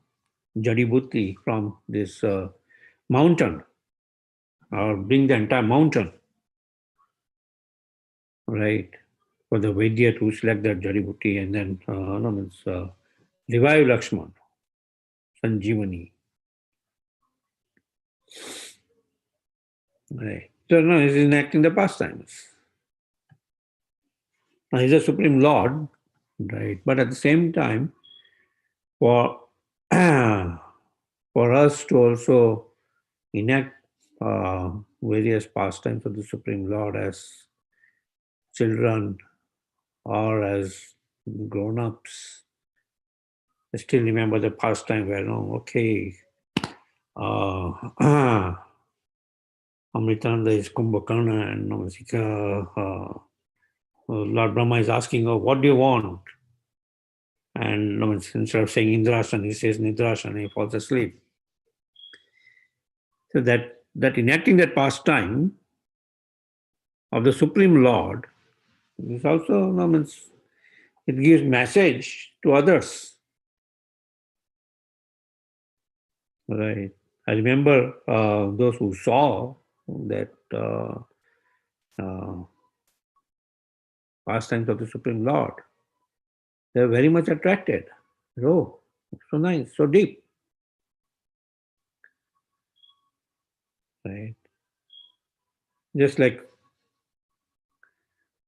jadi butti from this mountain, or bring the entire mountain, right, for the Vaidya to select that jadi butti and then revive Lakshman, Sanjeevani. Right. So no, he's enacting the pastimes. Now he's a Supreme Lord, right? But at the same time, for for us to also enact various pastimes of the Supreme Lord as children or as grown-ups. I still remember the pastime where, Amritananda is Kumbhakarna and Lord Brahma is asking, oh, what do you want? And instead of saying Indrasan, he says Nidrasan, he falls asleep. So that enacting that pastime of the Supreme Lord is also, it gives message to others. Right. I remember those who saw that pastimes of the Supreme Lord, they were very much attracted. Oh, so nice, so deep. Right. Just like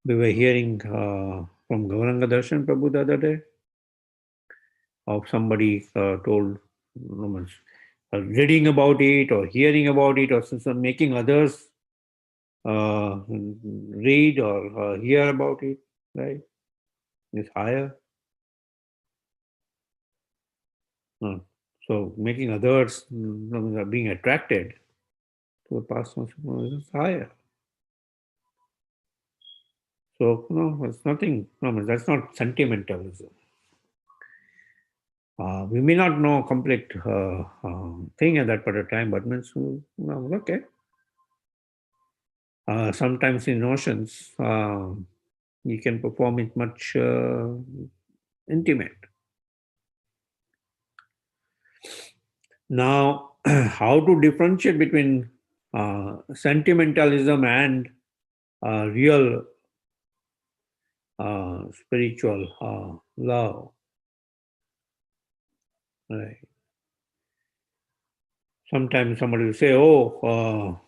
we were hearing from Gauranga Darshan Prabhu the other day, of somebody told, reading about it or hearing about it or making others read or hear about it, right? It's higher. So making others being attracted to the past is higher. So it's nothing. That's not sentimentalism. We may not know complete thing at that particular time, but means okay. Sometimes in notions, you can perform it much intimate. Now, how to differentiate between sentimentalism and real spiritual love? Right. Sometimes somebody will say, oh,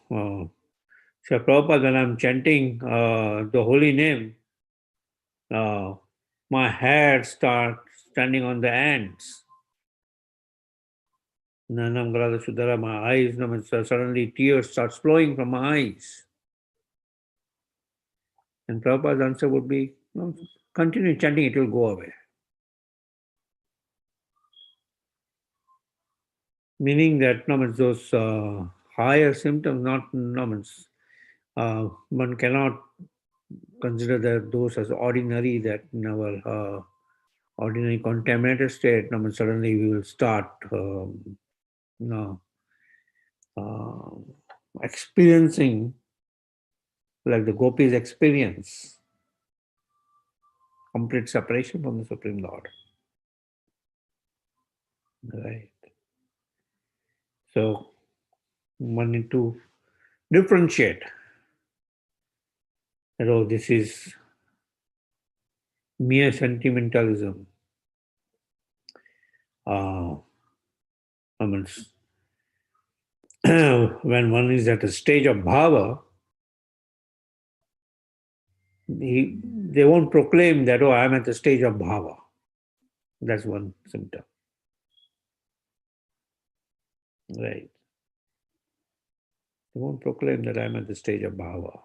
Sri Prabhupada, when I'm chanting the holy name, my hair starts standing on the ends. Nanam Grada Sudara, my eyes, suddenly tears start flowing from my eyes. And Prabhupada's answer would be, continue chanting, it will go away. Meaning that those higher symptoms, one cannot consider that those as ordinary, that in our ordinary contaminated state, suddenly we will start experiencing like the gopis experience, complete separation from the Supreme Lord. Right. So one need to differentiate. This is mere sentimentalism. When one is at a stage of bhava, they won't proclaim that, oh, I'm at the stage of bhava. That's one symptom. Right. They won't proclaim that I'm at the stage of bhava.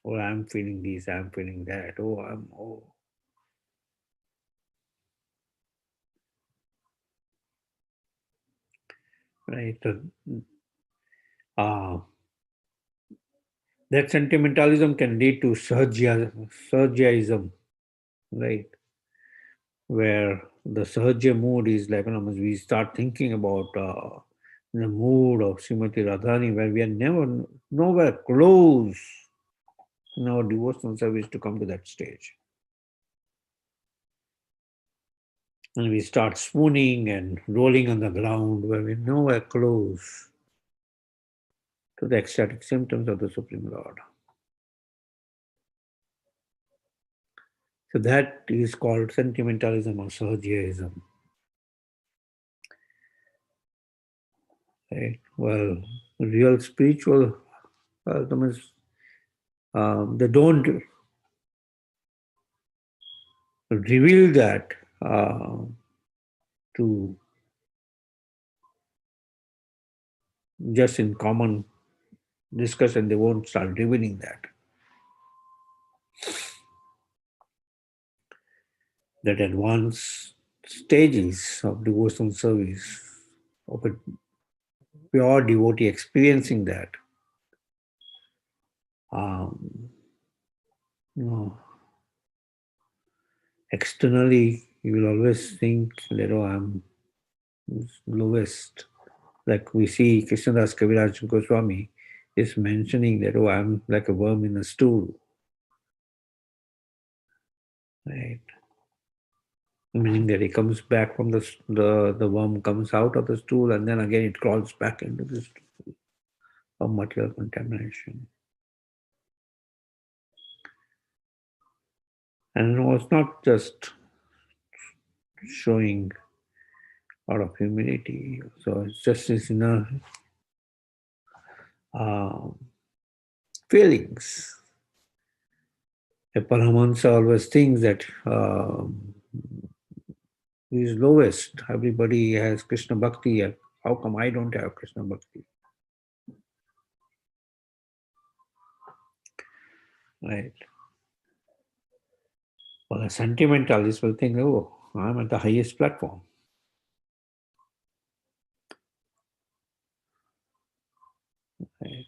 Or I'm feeling this, I'm feeling that. Right. That sentimentalism can lead to Sahajyaism, right? Where the Sahajya mood is like, we start thinking about the mood of Srimati Radhani, where we are nowhere close in our devotional service to come to that stage. And we start swooning and rolling on the ground where we're nowhere close to the ecstatic symptoms of the Supreme Lord. So that is called sentimentalism or sahajaism. Right? Well, real spiritual they don't reveal that to just in common discussion. They won't start revealing that. That advanced stages of devotional service, of a pure devotee experiencing that, externally you will always think that, oh, I'm lowest. Like we see Krishnadas Kaviraj Goswami is mentioning that, oh, I'm like a worm in a stool. Right? Meaning that he comes back from the worm comes out of the stool and then again it crawls back into the stool of material contamination. And it was not just showing out of humility. So it's just his inner feelings. A Paramahansa always thinks that he is lowest. Everybody has Krishna Bhakti. How come I don't have Krishna Bhakti? Right. Well, a sentimentalist will think, oh, I'm at the highest platform. Right.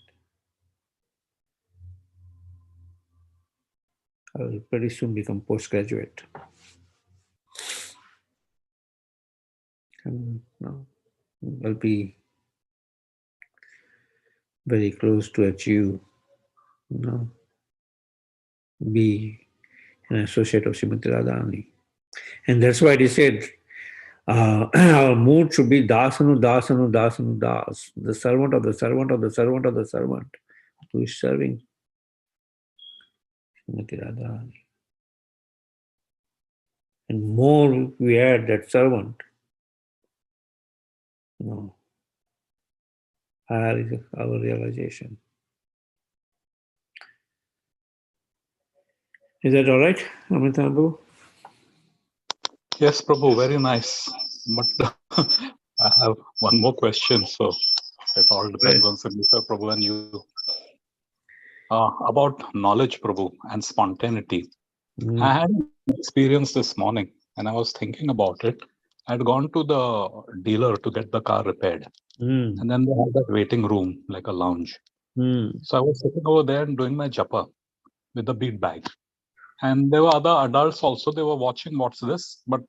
I will pretty soon become postgraduate. And I'll be very close to achieve, be an associate of Srimati Radharani. And that's why they said, our mood should be dasanu, dasanu, dasanu, das, the servant of the servant of the servant of the servant who is serving Srimati Radharani. And more we add that servant, higher is our realization. Is that all right, Amitabh? Yes, Prabhu, very nice. But I have one more question. So it all depends on Mr. Prabhu and you. About knowledge, Prabhu, and spontaneity. I had an experience this morning and I was thinking about it. I'd gone to the dealer to get the car repaired. And then they had that waiting room, like a lounge. So I was sitting over there and doing my japa with the bead bag. And there were other adults also. They were watching what's this. But,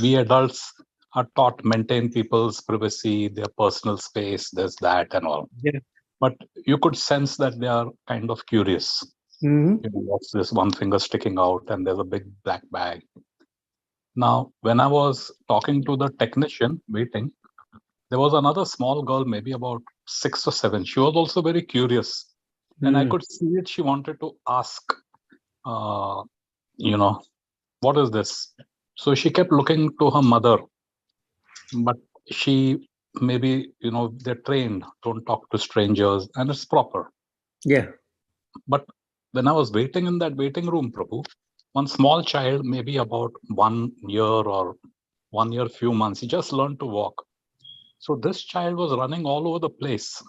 we adults are taught maintain people's privacy, their personal space, there's that and all. Yeah. But you could sense that they are kind of curious. What's this one finger sticking out and there's a big black bag. Now, when I was talking to the technician waiting, there was another small girl, maybe about 6 or 7. She was also very curious. And I could see it. She wanted to ask, what is this? So she kept looking to her mother. But she maybe, they're trained, don't talk to strangers, and it's proper. Yeah. But when I was waiting in that waiting room, Prabhu, one small child, maybe about 1 year or 1 year, few months, he just learned to walk. So this child was running all over the place.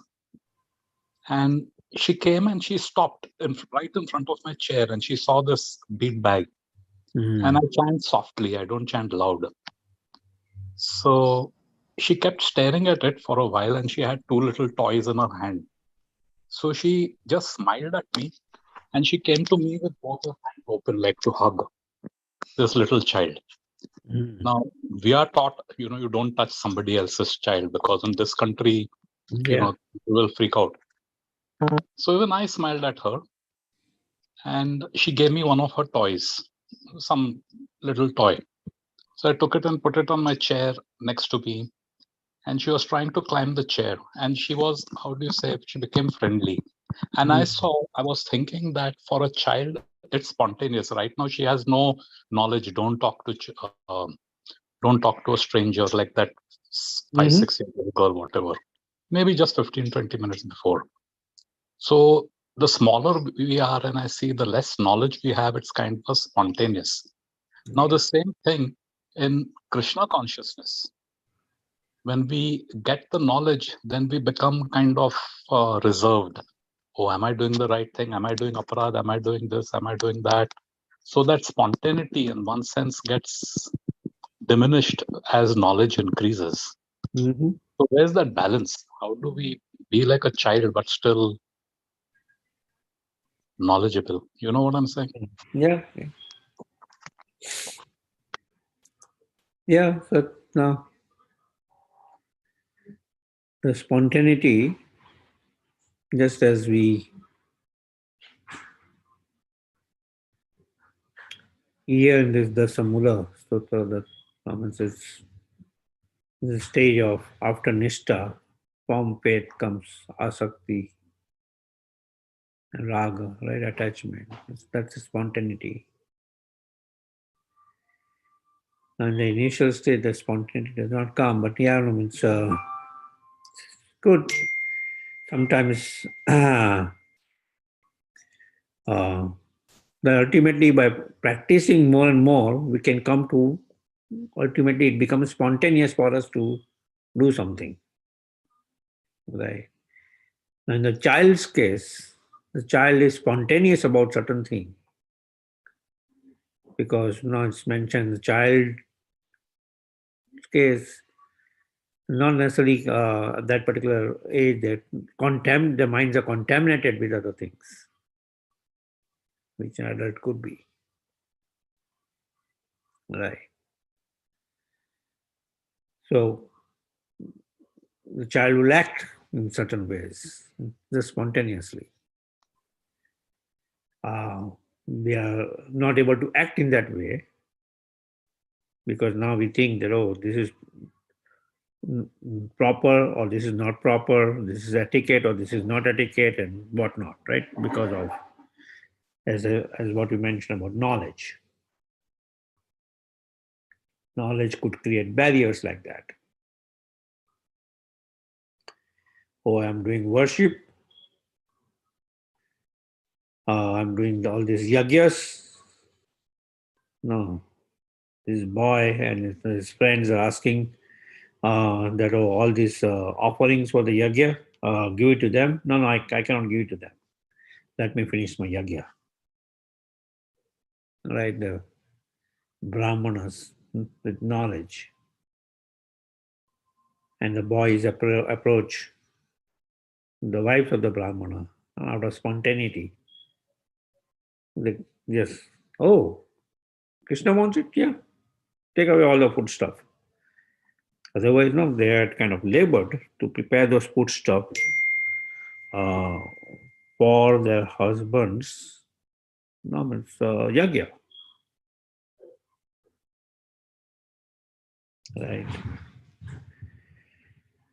And she came and she stopped right in front of my chair and she saw this bead bag. And I chant softly, I don't chant loud. So she kept staring at it for a while and she had 2 little toys in her hand. So she just smiled at me and she came to me with both her hands open like to hug this little child. Now, we are taught, you don't touch somebody else's child because in this country, you will freak out. So even I smiled at her and she gave me one of her toys, some little toy. So I took it and put it on my chair next to me, and she was trying to climb the chair, and she was, how do you say, she became friendly. And I was thinking that for a child, it's spontaneous. Right now, she has no knowledge. Don't talk to a stranger like that 5, 6 year old girl, whatever. Maybe just 15, 20 minutes before. So the smaller we are, and I see the less knowledge we have, it's kind of spontaneous. Now, the same thing in Krishna consciousness. When we get the knowledge, then we become kind of reserved. Oh, am I doing the right thing? Am I doing aparad? Am I doing this? Am I doing that? So that spontaneity in one sense gets diminished as knowledge increases. So where's that balance? How do we be like a child but still knowledgeable? You know what I'm saying? Yeah. Yeah. So now the spontaneity, just as we hear in this Dasamula Stotra, that says the stage of after Nishta, from faith comes asakti, raga, right? Attachment. That's the spontaneity. And the initial state, the spontaneity does not come, but yeah, it's good. Sometimes, but ultimately, by practicing more and more, we can come to, ultimately, it becomes spontaneous for us to do something. Right? In the child's case, the child is spontaneous about certain things. Because now it's mentioned, the child's case, not necessarily at that particular age, that their minds are contaminated with other things, which an adult could be. Right. So the child will act in certain ways, just spontaneously. We are not able to act in that way because now we think that, oh, this is proper or this is not proper, this is etiquette or this is not etiquette and whatnot, right? Because of, as what you mentioned about knowledge. Knowledge could create barriers like that. Oh, I'm doing worship. I'm doing all these yagyas. No, this boy and his friends are asking that, oh, all these offerings for the yagya, give it to them. No, I cannot give it to them. Let me finish my yagya. Right, the brahmanas with knowledge. And the boys approach the wife of the brahmana out of spontaneity. Yes, oh, Krishna wants it? Yeah. Take away all the food stuff. Otherwise, no, they had kind of labored to prepare those food stuff for their husbands. No, it's yagya. Right.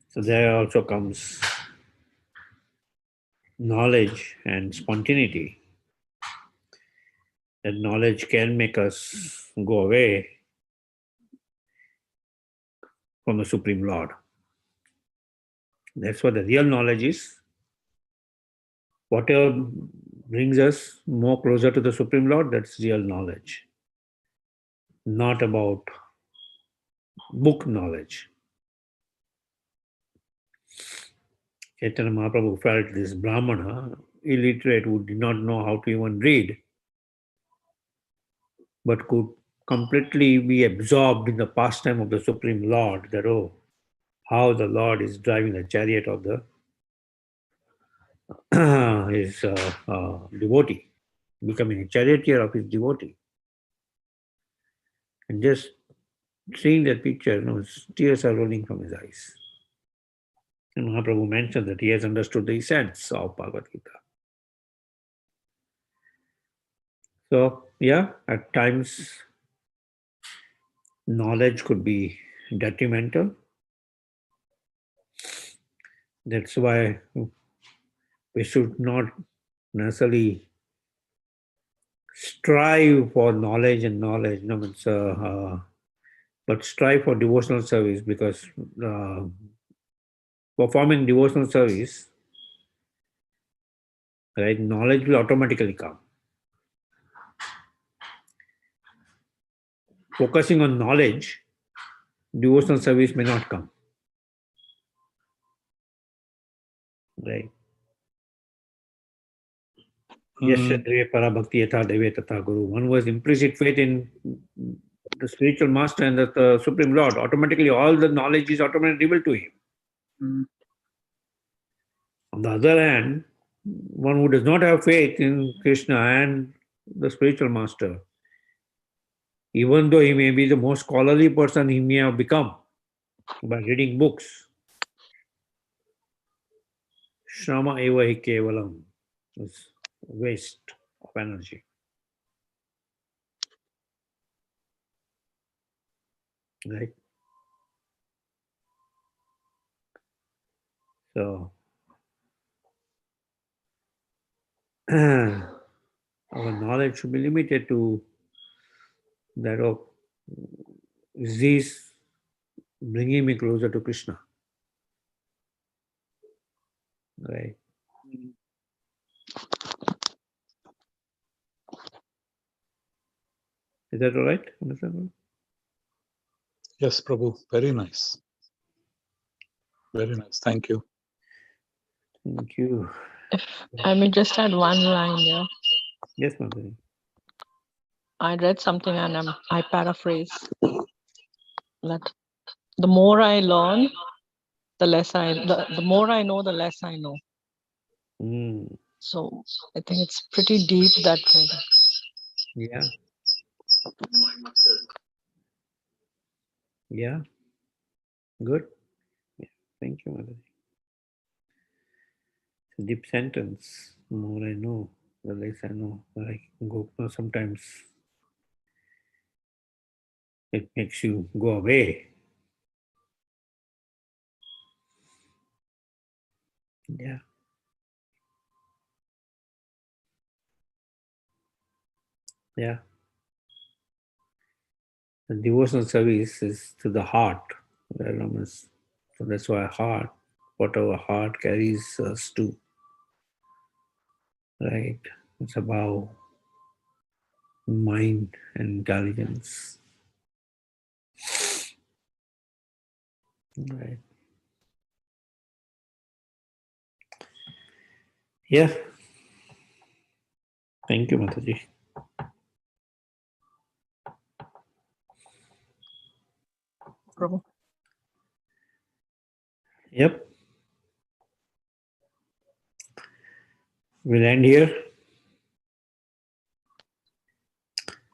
So there also comes knowledge and spontaneity. That knowledge can make us go away from the Supreme Lord. That's what the real knowledge is. Whatever brings us more closer to the Supreme Lord, that's real knowledge. Not about book knowledge. Chaitanya Mahaprabhu felt this Brahmana, illiterate, who did not know how to even read, but could completely be absorbed in the pastime of the Supreme Lord, that, oh, how the Lord is driving the chariot of the his devotee, becoming a charioteer of his devotee. And just seeing that picture, tears are rolling from his eyes. And Mahaprabhu mentioned that he has understood the essence of Bhagavad Gita. So, yeah, at times knowledge could be detrimental. That's why we should not necessarily strive for knowledge and knowledge, but strive for devotional service, because performing devotional service, right, knowledge will automatically come. Focusing on knowledge, devotional service may not come. Right. Yasya deve para bhakti yatha deve tatha guru. One was implicit faith in the spiritual master and the Supreme Lord. Automatically, all the knowledge is automatically revealed to him. On the other hand, one who does not have faith in Krishna and the spiritual master, even though he may be the most scholarly person he may have become by reading books, Shrama eva hi kevalam is waste of energy. Right? So, our knowledge should be limited to that of, is this bringing me closer to Krishna? Right? Is that all right? Understand? Yes, Prabhu. Very nice. Very nice. Thank you. Thank you. If I may just add one line here. Yes, Madhuri. I read something and I paraphrase that the more I learn, the less the more I know, the less I know. So I think it's pretty deep, that thing. Yeah. Yeah. Good. Yeah. Thank you, Madhuri. It's a deep sentence. The more I know, the less I know. Like Gopal, sometimes it makes you go away. Yeah. Yeah. The devotional service is to the heart. So that's why heart, whatever heart carries us to, right? It's about mind and intelligence. Right. Yeah. Thank you, Mataji. Prabhu. Yep. We'll end here.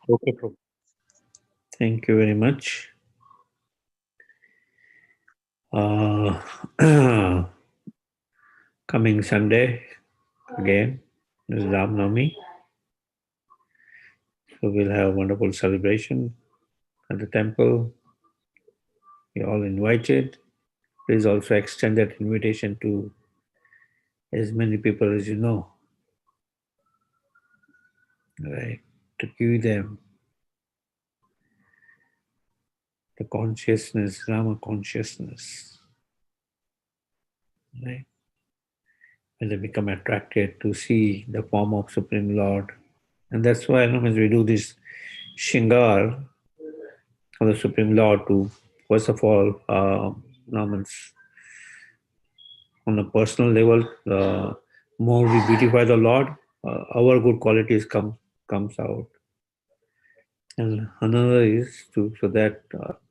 Okay, Prabhu. Thank you very much. Coming Sunday again is Ram Navami. So we'll have a wonderful celebration at the temple. You're all invited. Please also extend that invitation to as many people as you know. Right? To give them the consciousness, Rama consciousness. Right? When they become attracted to see the form of Supreme Lord. And that's why as we do this Shingar of the Supreme Lord to, first of all, on a personal level, more we beautify the Lord, our good qualities comes out. And another is so that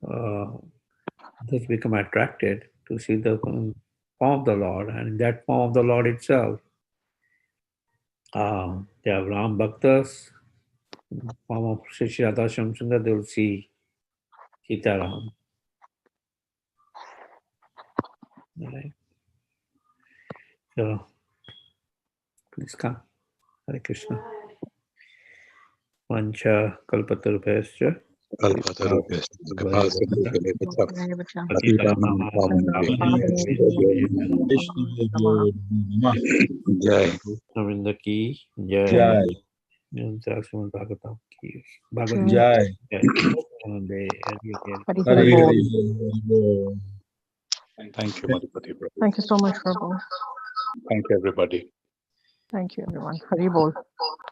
others become attracted to see the form of the Lord, and in that form of the Lord itself, they have Ram Bhaktas, form of Sri Radha Shamsundar, they will see Sita Ram. Right? So, please come. Hare Krishna. Vancha kalpatarubhyascha. Jai. Navinda ki jai. Jai. Srimad Bhagavatam ki Bhagavad Jai. Jai. Hari Hari Bol. Hari Bol. Thank you, Madhupati. Thank you so much, Prabhu. Thank you, everybody. Thank you, everyone. Hari Bol.